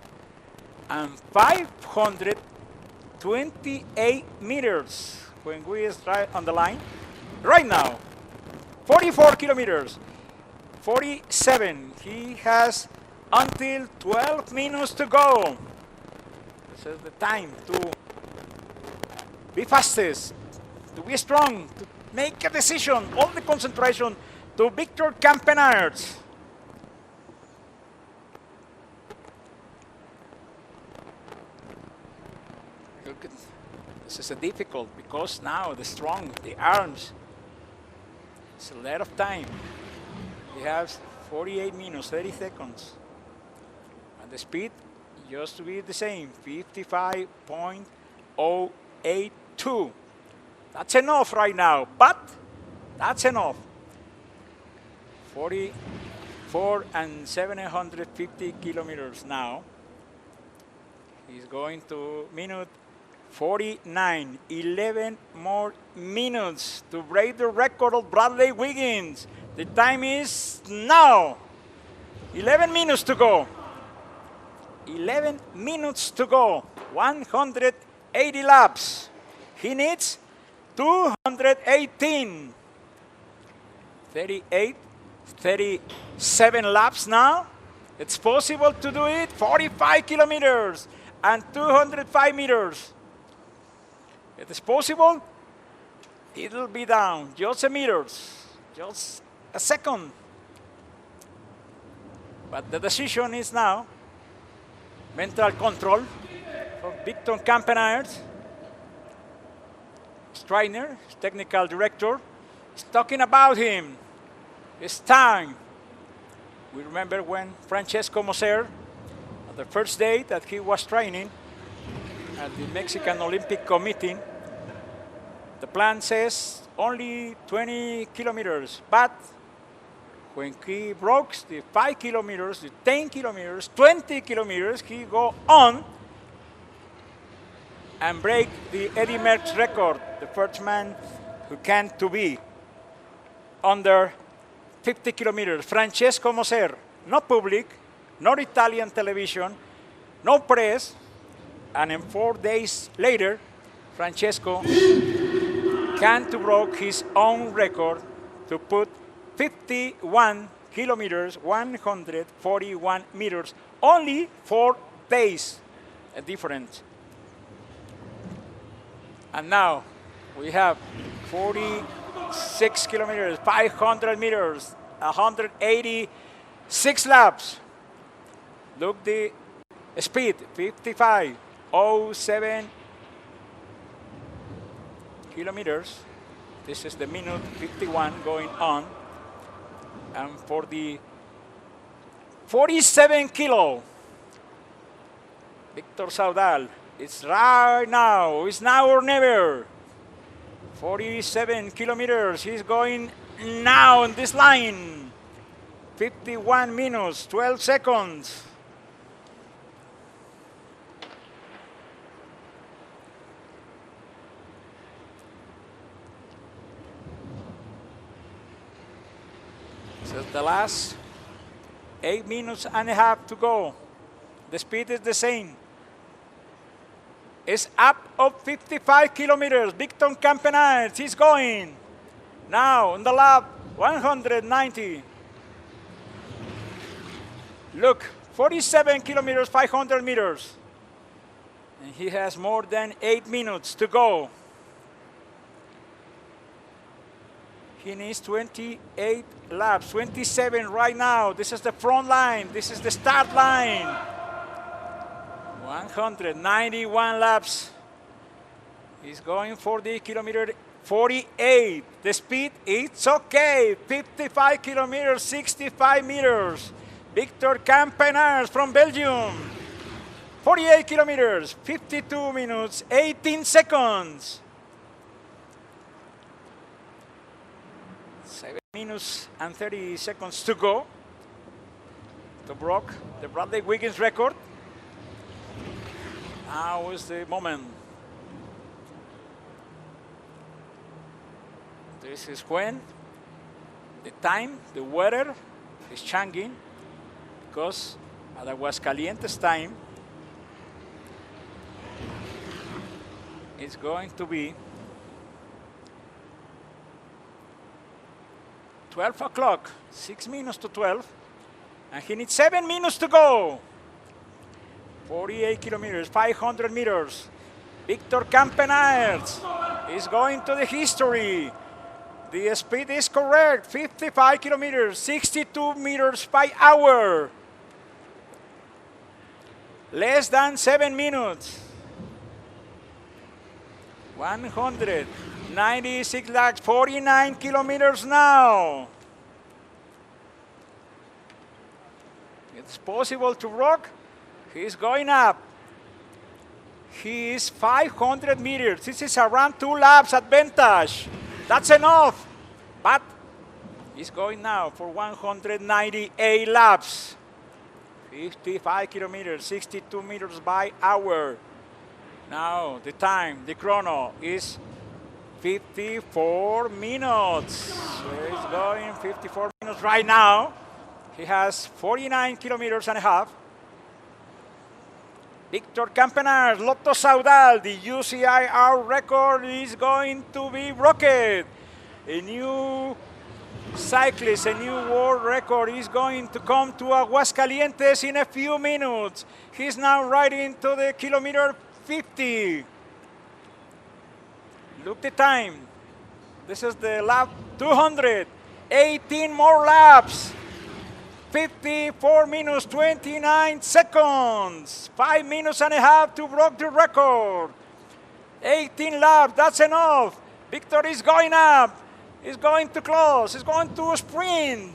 and 528 meters when we is right on the line. Right now, 44 kilometers, 47. He has until 12 minutes to go. This is the time to be fastest, to be strong, to make a decision. All the concentration to Victor Campenaerts. Look at, this is a difficult because now the strong, the arms. It's a lot of time. He has 48 minutes, 30 seconds. And the speed just to be the same, 55.082. That's enough right now, but that's enough. 44 and 750 kilometers now. He's going to minute 49, 11 more minutes to break the record of Bradley Wiggins. The time is now. 11 minutes to go. 11 minutes to go. 180 laps. He needs 218. 38, 37 laps now. It's possible to do it. 45 kilometers and 205 meters. It is possible. It'll be down just a meters, just a second. But the decision is now. Mental control for Victor Campenaerts. Strainer, technical director, is talking about him. It's time. We remember when Francesco Moser, the first day that he was training at the Mexican Olympic Committee, the plan says only 20 kilometers, but when he broke the 5 kilometers, the 10 kilometers, 20 kilometers, he go on and break the Eddy Merckx record, the first man who can to be under 50 kilometers. Francesco Moser, no public, no Italian television, no press, and in 4 days later, Francesco can to broke his own record to put 51 kilometers, 141 meters, only 4 days difference. And now we have 46 kilometers, 500 meters, 186 laps. Look the speed, 55.07 kilometers. This is the minute 51 going on. And for the 47 kilo, Victor Saudal, it's right now. It's now or never. 47 kilometers. He's going now on this line. 51 minutes, 12 seconds. So the last 8 minutes and a half to go. The speed is the same. is up of 55 kilometers. Victor Campenaerts is going. Now on the lap 190. Look, 47 kilometers, 500 meters. And he has more than 8 minutes to go. He needs 28 laps, 27 right now. This is the front line. This is the start line. 191 laps. He's going for the kilometer 48. The speed, it's okay. 55 kilometers, 65 meters. Victor Campenaerts from Belgium. 48 kilometers, 52 minutes, 18 seconds. 7 minutes and 30 seconds to go to break the Bradley Wiggins record. Now is the moment. This is when the time, the weather is changing, because at Aguascalientes time it's going to be 12 o'clock, 6 minutes to 12, and he needs 7 minutes to go. 48 kilometers, 500 meters. Victor Campenaerts is going to the history. The speed is correct, 55 kilometers, 62 meters per hour. Less than 7 minutes. 196 laps, 49 kilometers now. It's possible to rock. He's going up. He is 500 meters. This is around 2 laps advantage. That's enough. But he's going now for 198 laps. 55 kilometers, 62 meters by hour. Now the time, the chrono is 54 minutes. So he's going 54 minutes right now. He has 49 kilometers and a half. Victor Campenaerts, Lotto Saudal, the UCI Hour Record is going to be broken. A new cyclist, a new world record is going to come to Aguascalientes in a few minutes. He's now riding to the kilometer 50. Look the time. This is the lap 200. 18 more laps. 54 minutes, 29 seconds. 5 minutes and a half to break the record. 18 laps, that's enough. Victor is going up. He's going to close. He's going to sprint.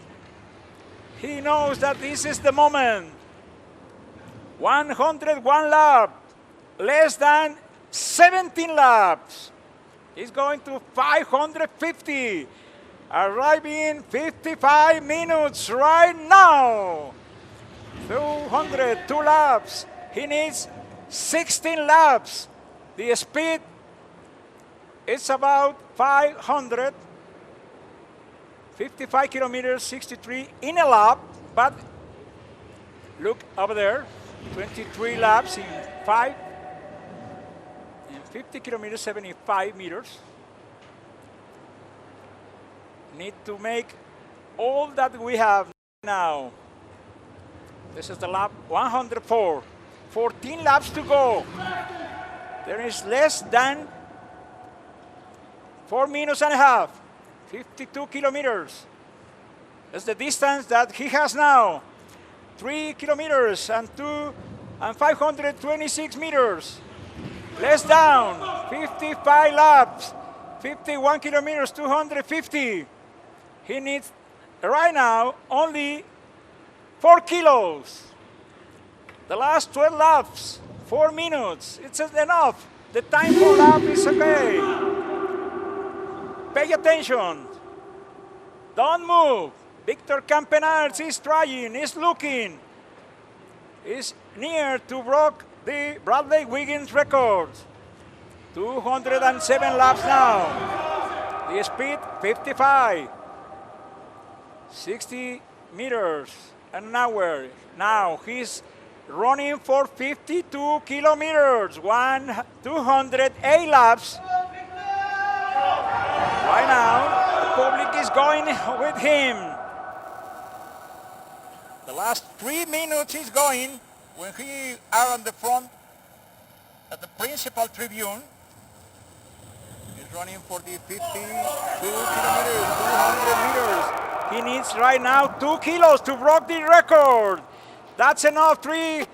He knows that this is the moment. 101 laps. Less than 17 laps. He's going to 550. Arriving 55 minutes right now. 202 laps. He needs 16 laps. The speed is about 500. 55 kilometers, 63 in a lap. But look over there. 23 laps in 50 kilometers, 75 meters. Need to make all that we have now. This is the lap 104. 14 laps to go. There is less than 4 minutes and a half. 52 kilometers. That's the distance that he has now. 3 kilometers and 526 meters. Less down. 55 laps. 51 kilometers, 250. He needs, right now, only 4 kilos. The last 12 laps, 4 minutes. It's enough. The time for lap is okay. Pay attention. Don't move. Victor Campenaerts is trying, is looking. Is near to break the Bradley Wiggins record. 207 laps now. The speed, 55. 60 meters an hour. Now he's running for 52 kilometers, 208 laps. Right now, the public is going with him. The last 3 minutes he's going when he are on the front at the principal tribune. He's running for the 52 kilometers, 200 meters. He needs right now 2 kilos to break the record. That's enough, 3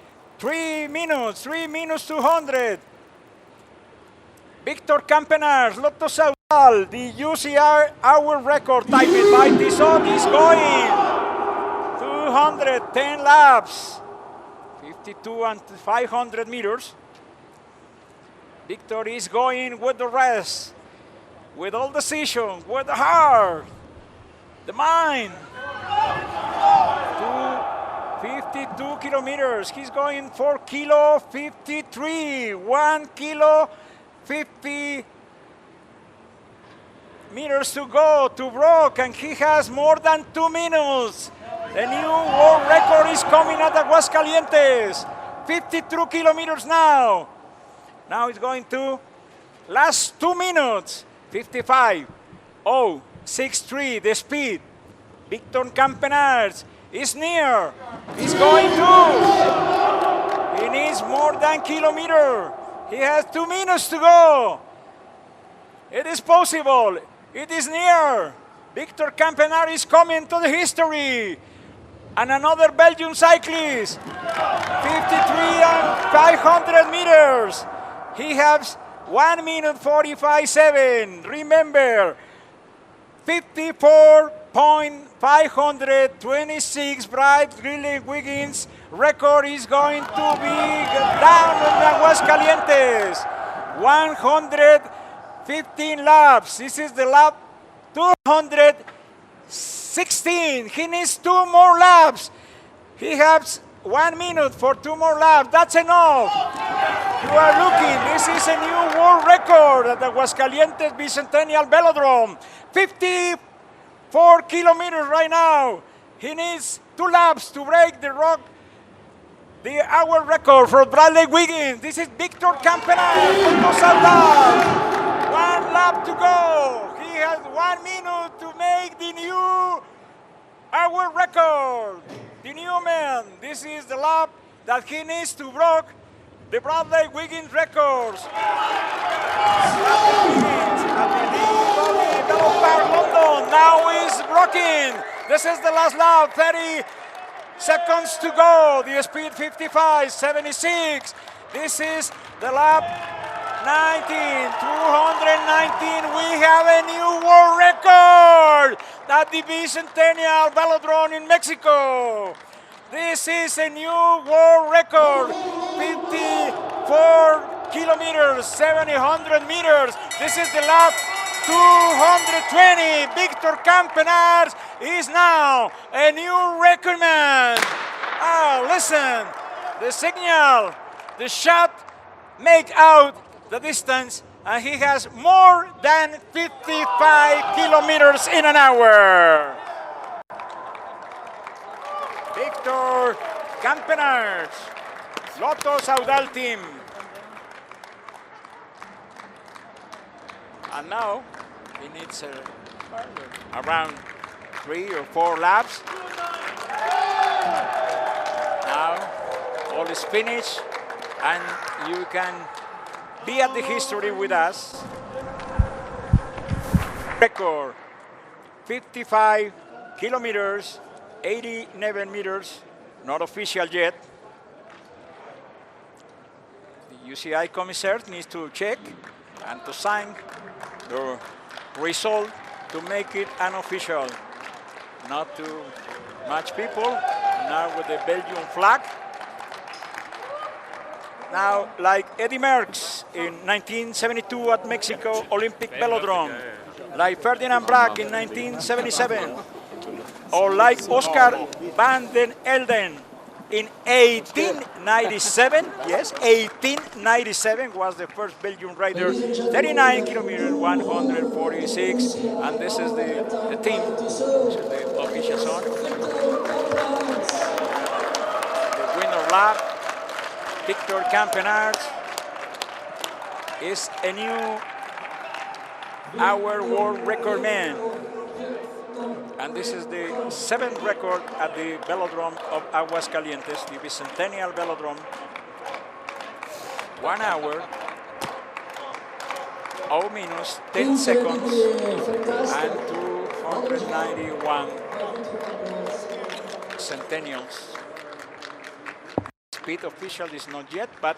minutes, 3 minutes 200. Victor Campenaerts, Lotto Saudal, the UCI Hour Record typed by Tissot is going. 210 laps, 52 and 500 meters. Victor is going with the rest, with all decision, with the heart, the mind. 52 kilometers. He's going 4 kilo 53, 1 kilo 50 meters to go to Brock, and he has more than 2 minutes. The new world record is coming at Aguascalientes. 52 kilometers now. Now it's going to last 2 minutes. 55.063 the speed. Victor Campenaerts is near. He's going to. He needs more than kilometer. He has 2 minutes to go. It is possible. It is near. Victor Campenaerts is coming to the history. And another Belgian cyclist. 53 and 500 meters. He has 1 minute 45.7. Remember, 54.526 Bradley Wiggins record is going to be down in Aguascalientes. 115 laps. This is the lap 216. He needs 2 more laps. He has 1 minute for 2 more laps. That's enough. You are looking. This is a new world record at the Aguascalientes Bicentennial Velodrome. 54 kilometers right now. He needs 2 laps to break the hour record for Bradley Wiggins. This is Victor Campenaerts. 1 lap to go. He has 1 minute to make the new hour record. The new man. This is the lap that he needs to break the Bradley Wiggins records. Bradley Wiggins at the BEL London now is broken. This is the last lap. 30 seconds to go. The speed 55.76. This is the lap 19, 219. We have a new world record at the Bicentennial Velodrome in Mexico. This is a new world record, 54 kilometers, 700 meters. This is the lap 220. Victor Campenaerts is now a new record man. Listen, the signal, the shot, make out the distance, and he has more than 55 kilometers in an hour. Victor Campenaerts, Lotto Saudal team. And now he needs around 3 or 4 laps. Now all is finished, and you can be at the history with us. Record 55 kilometers, 89 meters, not official yet. The UCI Commissar needs to check and to sign the result to make it unofficial. Not too much people, now with the Belgian flag. Now, like Eddy Merckx in 1972 at Mexico Olympic Velodrome, like Ferdinand Brack in 1977, or like Oscar van den Elden in 1897. Yes, 1897 was the first Belgian rider, 39 kilometers, 146, and this is the team, this is the official song. The winner lap. Victor Campenaerts is a new hour world record man. And this is the 7th record at the velodrome of Aguascalientes, the bicentennial velodrome. 1 hour, 0 minutes, 10 seconds, and 291 centennials. Speed official is not yet, but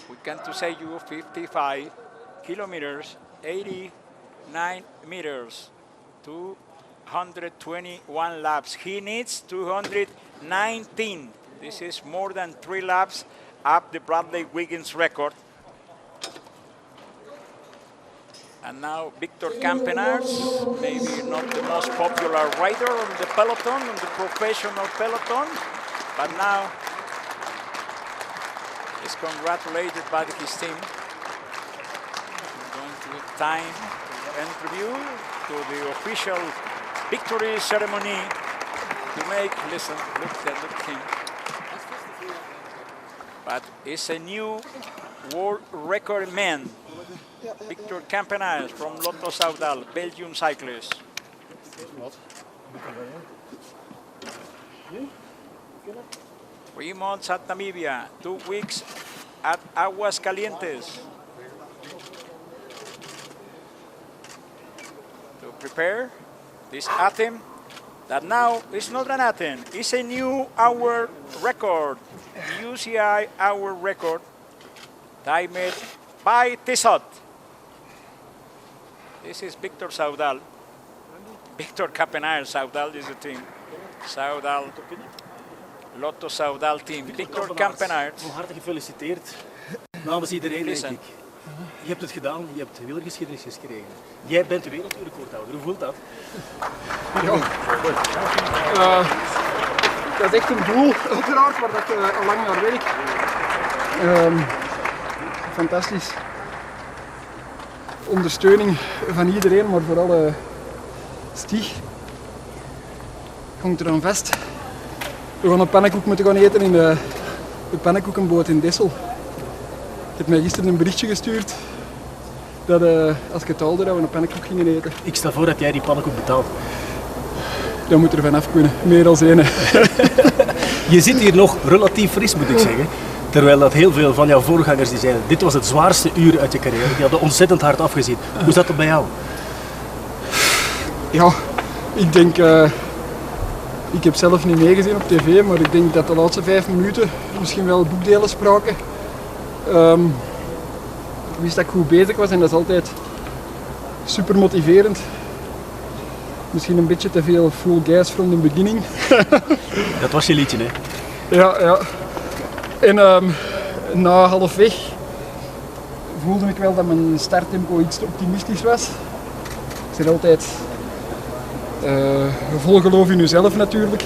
we can to say you 55 kilometers, 89 meters, 221 laps. He needs 219. This is more than 3 laps up the Bradley Wiggins record. And now Victor Campenaerts, maybe not the most popular rider on the peloton, on the professional peloton, but now is congratulated by his team. Going to time interview to the official victory ceremony to make, listen, look at him. But it's a new world record man. Victor Campenaerts from Lotto Soudal, Belgian cyclist. 3 months at Namibia, 2 weeks at Aguascalientes. To prepare this attempt that now is not an attempt, it's a new hour record, UCI Hour Record, timed by Tissot. This is Victor Soudal. Victor Campenaerts, Soudal is the team. Soudal, Lotto Soudal team. Victor Campenaerts. Van harte gefeliciteerd. Namens iedereen denk ik. Je hebt het gedaan, je hebt wielergeschiedenis geschreven. Jij bent de wereldrecordhouder. Hoe voelt dat? Ja, dat is echt een doel, uiteraard, waar ik al lang naar werk. Fantastisch. Ondersteuning van iedereen, maar vooral Stieg. Hangt er aan vast. We gaan een pannenkoek moeten gaan eten in de pannenkoekenboot in Dessel. Ik heb mij gisteren een berichtje gestuurd dat als ik het haalde, dat we een pannenkoek gingen eten. Ik stel voor dat jij die pannenkoek betaalt. Dat moet er vanaf kunnen, meer dan één. Je zit hier nog relatief fris, moet ik zeggen. Terwijl dat heel veel van jouw voorgangers die zeiden, dit was het zwaarste uur uit je carrière. Die hadden ontzettend hard afgezien. Hoe zat dat bij jou? Ja, ik denk, ik heb zelf niet meegezien op tv, maar ik denk dat de laatste 5 minuten misschien wel boekdelen spraken. Ik wist dat ik goed bezig was en dat is altijd super motiverend. Misschien een beetje te veel full gas from the beginning. Dat was je liedje, hè? Ja. En na halfweg voelde ik wel dat mijn starttempo iets te optimistisch was. Ik zeg altijd vol geloof in jezelf natuurlijk.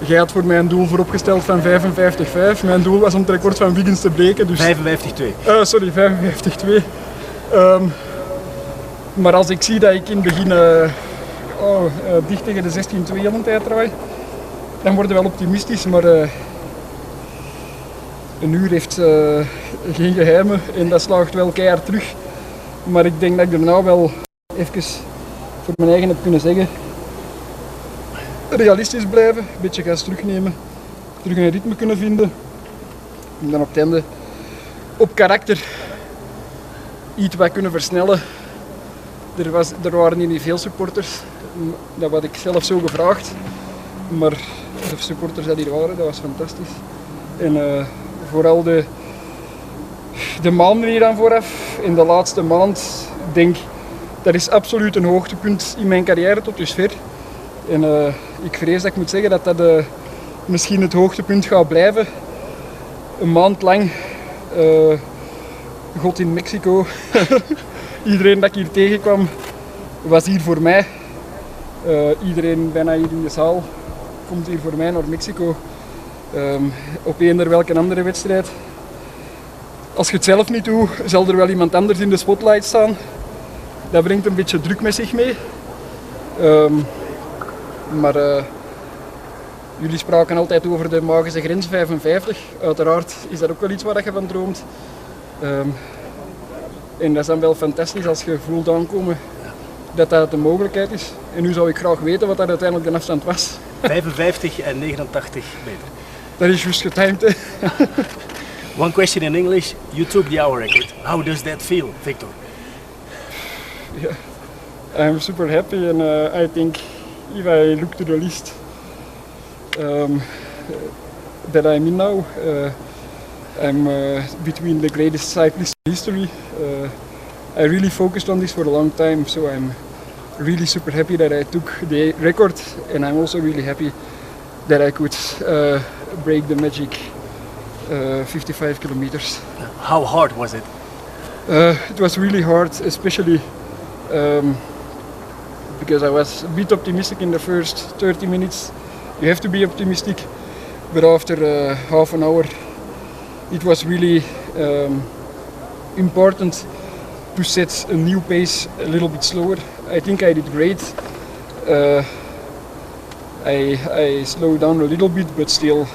Jij had voor mij een doel vooropgesteld van 55,5. Mijn doel was om het record van Wiggins te breken. Dus 55,2. Sorry, 55,2. Maar als ik zie dat ik in het begin dicht tegen de 16,2 een tijd draai, dan word je wel optimistisch. Maar een uur heeft geen geheimen en dat slaagt wel keihard terug. Maar ik denk dat ik daarna wel even voor mijn eigen heb kunnen zeggen. Realistisch blijven, een beetje gas terugnemen, terug een ritme kunnen vinden. En dan op het einde op karakter iets wat kunnen versnellen. Er waren hier niet veel supporters, dat had ik zelf zo gevraagd. Maar de supporters die hier waren, dat was fantastisch. En vooral de maanden hier aan vooraf, in de laatste maand, denk dat is absoluut een hoogtepunt in mijn carrière tot dusver. En ik vrees dat ik moet zeggen dat dat misschien het hoogtepunt gaat blijven. Een maand lang, God in Mexico. Iedereen dat ik hier tegenkwam was hier voor mij. Iedereen bijna hier in de zaal komt hier voor mij naar Mexico. Op eender welke andere wedstrijd. Als je het zelf niet doet, zal er wel iemand anders in de spotlight staan. Dat brengt een beetje druk met zich mee. Maar Jullie spraken altijd over de magische grens 55. Uiteraard is dat ook wel iets waar je van droomt. En dat is dan wel fantastisch als je voelt aankomen dat dat een mogelijkheid is. En nu zou ik graag weten wat dat uiteindelijk de afstand was. 55 en 89 meter. Dat is juist getimed. Hè. One question in English. You took the hour record. How does that feel, Victor? Yeah, I'm super happy, and I think if I look to the list that I'm in now, I'm between the greatest cyclists in history. I really focused on this for a long time, so I'm really super happy that I took the record, and I'm also really happy that I could break the magic 55 kilometers. How hard was it? It was really hard, especially because I was a bit optimistic in the first 30 minutes. You have to be optimistic, but after half an hour it was really important to set a new pace a little bit slower. I think I did great. I slowed down a little bit, but still,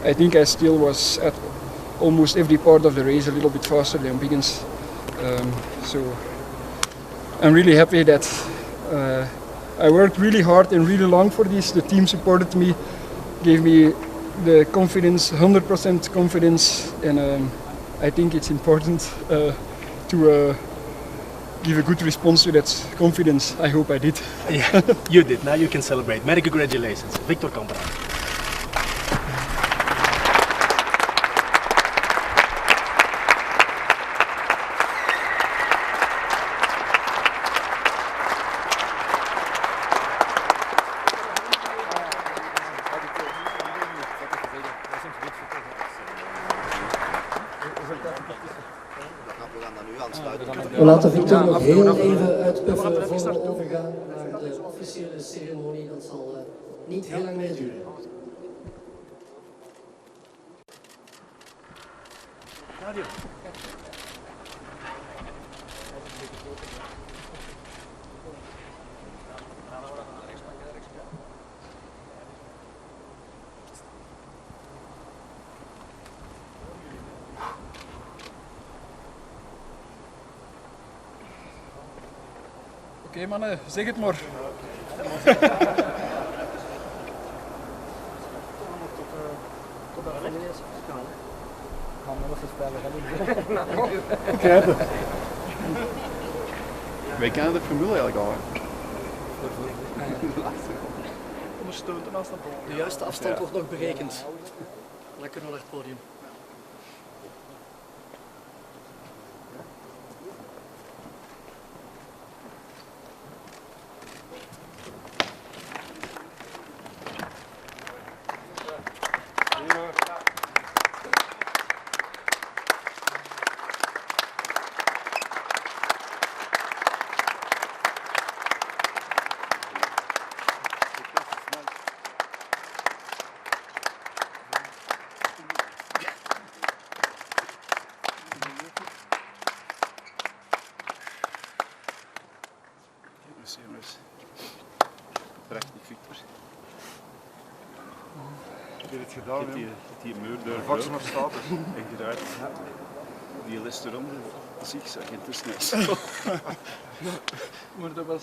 I think I still was at almost every part of the race a little bit faster than Wiggins. So I'm really happy that I worked really hard and really long for this. The team supported me, gave me the confidence, 100% confidence, and I think it's important to give a good response to that confidence. I hope I did. Yeah, you did. Now you can celebrate. Many congratulations, Victor Campenaerts. We laten Victor nog heel even uitpuffen voor we overgaan naar de officiële ceremonie. Dat zal niet heel lang meer duren. Oké mannen, zeg het maar. Wij kennen de formule eigenlijk al. Ondersteunt als dat De juiste afstand wordt nog berekend. Dan kunnen we naar het podium. Jongens, prachtig Victor. Ik heb het gedaan, Die muur daar Vax nog staat er. en gedraaid. Die liste ronde, zigzag en tussen. Maar dat was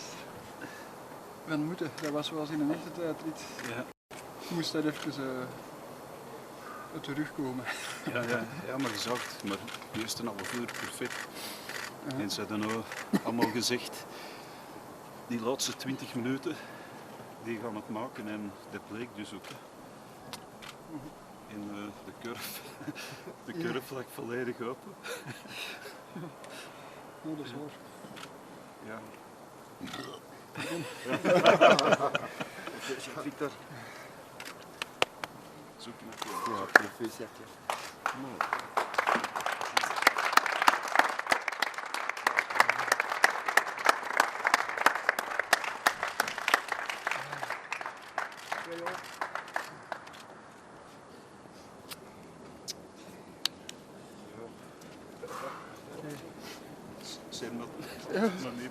van moeten. Dat was zoals in een echte tijdrit. Ja. Je moest daar even terugkomen. Ja, maar gezegd, maar de eerste half uur perfect. En ze hadden ook allemaal gezegd, die laatste 20 minuten, die gaan het maken en dat bleek dus ook. En de curve lag volledig open. Oh, dat is waar. Ja. Victor. Zoek naar je. Ja, proficiat.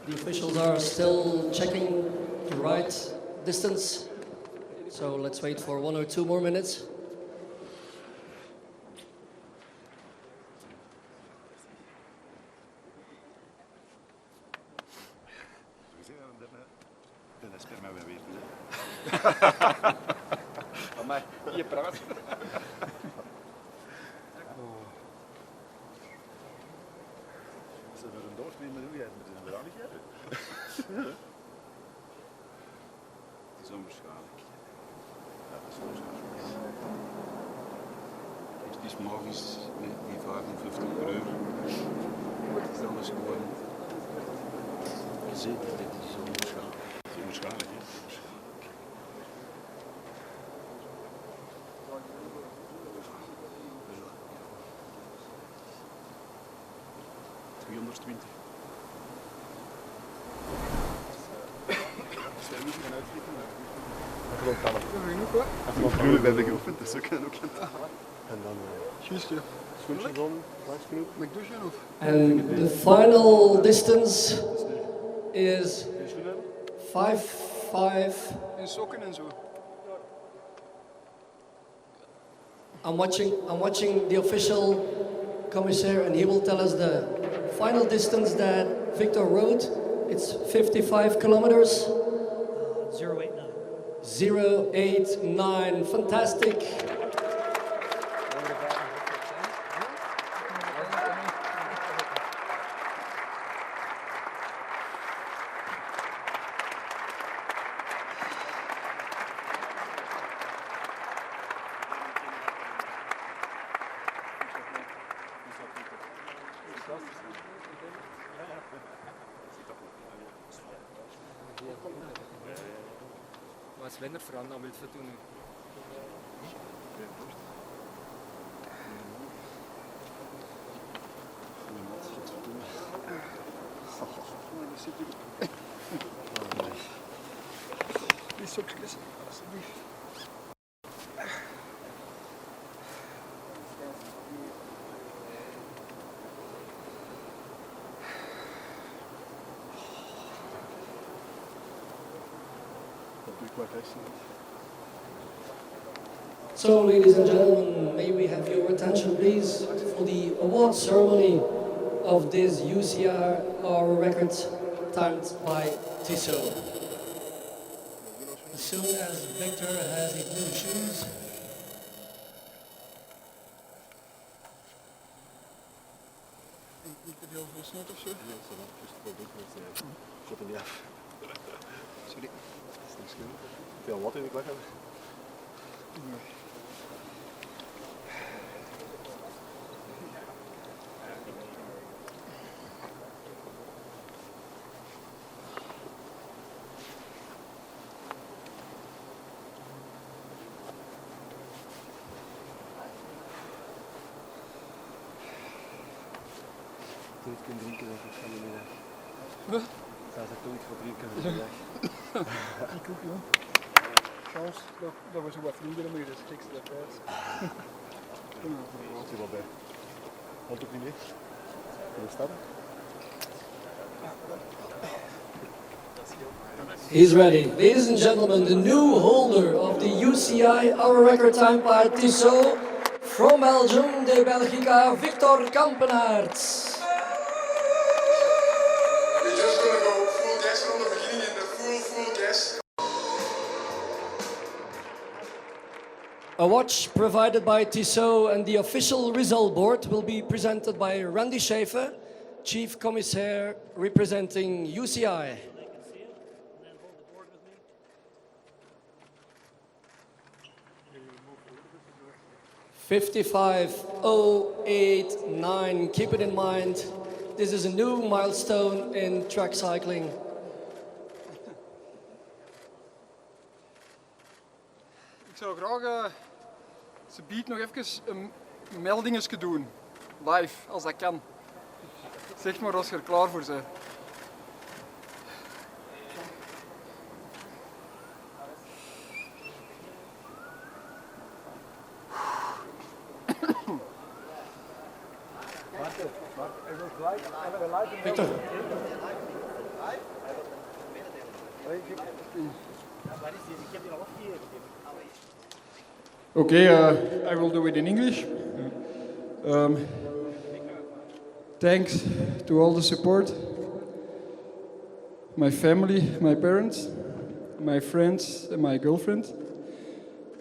The officials are still checking the right distance. So let's wait for 1 or 2 more minutes. Dat is per mij weer weten. Amai, je praat. Als ze er een doos mee met hoe jij het met een belangrijk. Het is onwaarschijnlijk. Ja, dat is onwaarschijnlijk. Het is magisch met die 55 per uur. Dat is gewoon. Zeker, dit is onwaarschijnlijk. Het is onwaarschijnlijk, hè? 220. Bij de geoefend, dat is ook een En dan Juist, ja. schoentjes om, langs genoeg. Mag ik douchen of? And the final distance is 5-5. En sokken en zo. I'm watching the official commissaire, and he will tell us the final distance that Victor rode. It's 55 kilometers. 089. 089. Fantastic. Was wenn er voran will vertun. Die sokjes, alsjeblieft. So, ladies and gentlemen, may we have your attention, please, for the award ceremony of this UCI Hour Record timed by Tissot. As soon as Victor has his new shoes, Niet te veel versneld of zo? Nee, zo dan. Dus het product met zet hem niet af. Sorry. Dat is niks genoeg. Veel wat in de klak hebben. Toen ik kan drinken, dat ik van de middag. Wat? Dat is toen ik voor drinken van de middag. Ik ook, joh. Chance dat we zo wat vrienden hebben, dat is het gekste feit. Wat is er wel bij? Want ook niet mee. Kunnen we starten? he's ready. Ladies and gentlemen, the new holder of the UCI Hour Record time by Tissot from Belgium, de Belgica Victor Campenaerts. We're just gonna go full gas from the beginning in the full gas. A watch provided by Tissot, and the official result board will be presented by Randy Schaefer, Chief Commissaire representing UCI. 55.089. Keep it in mind. This is a new milestone in track cycling. Ik zou graag ze biedt nog even een meldingetje doen. Live, als dat kan. Zeg maar als je er klaar voor bent. Victor. Waar is die? Ik heb die al afgegeven. Okay, I will do it in English. Thanks to all the support. My family, my parents, my friends and my girlfriend.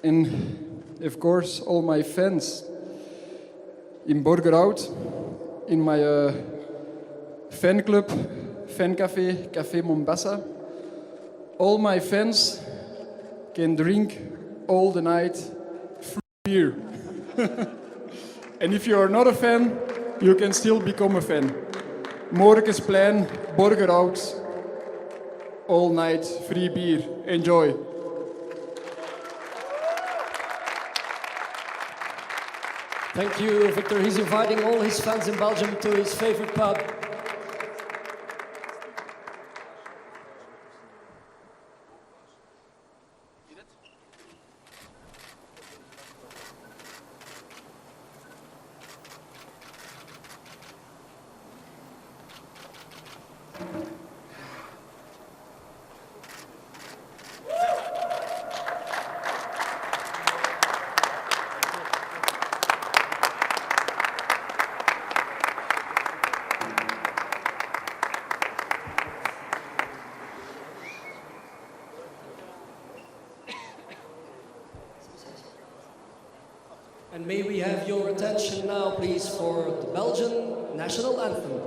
And of course all my fans in Borgerhout, in my fan club, fan café, Café Mombasa. All my fans can drink all the night free beer. And if you are not a fan, you can still become a fan. Morgensplein, Borgerhout, all night free beer. Enjoy. Thank you, Victor. He's inviting all his fans in Belgium to his favorite pub. And may we have your attention now, please, for the Belgian national anthem.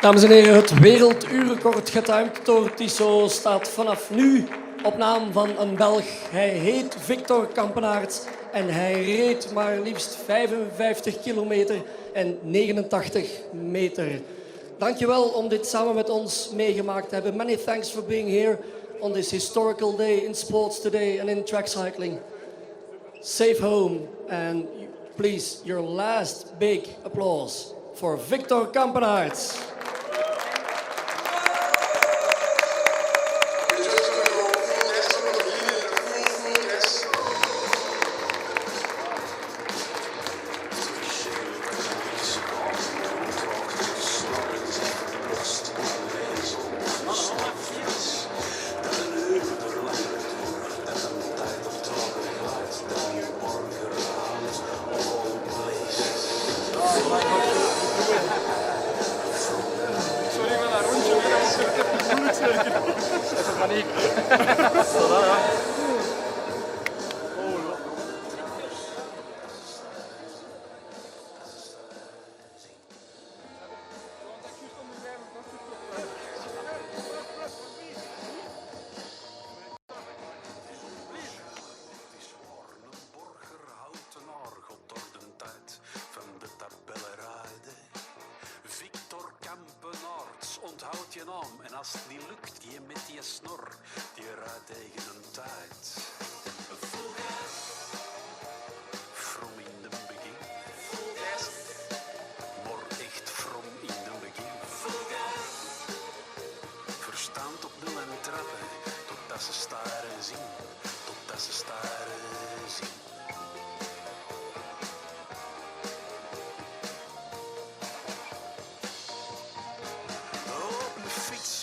Dames en heren, het werelduurrecord getimed door Tissot staat vanaf nu op naam van een Belg. Hij heet Victor Campenaerts en hij reed maar liefst 55 kilometer en 89 meter. Dankjewel om dit samen met ons meegemaakt te hebben. Many thanks for being here on this historical day in sports today and in track cycling. Safe home and please your last big applause for Victor Campenaerts. Victor Campenaerts, onthoud je naam. En als het niet lukt, die met die snor, die rijdt tegen een tijd. From in the begin. Maar echt from in the begin. Verstand op nul en trappen, totdat ze staren zien. Totdat ze staren zien.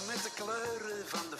Met de kleuren van de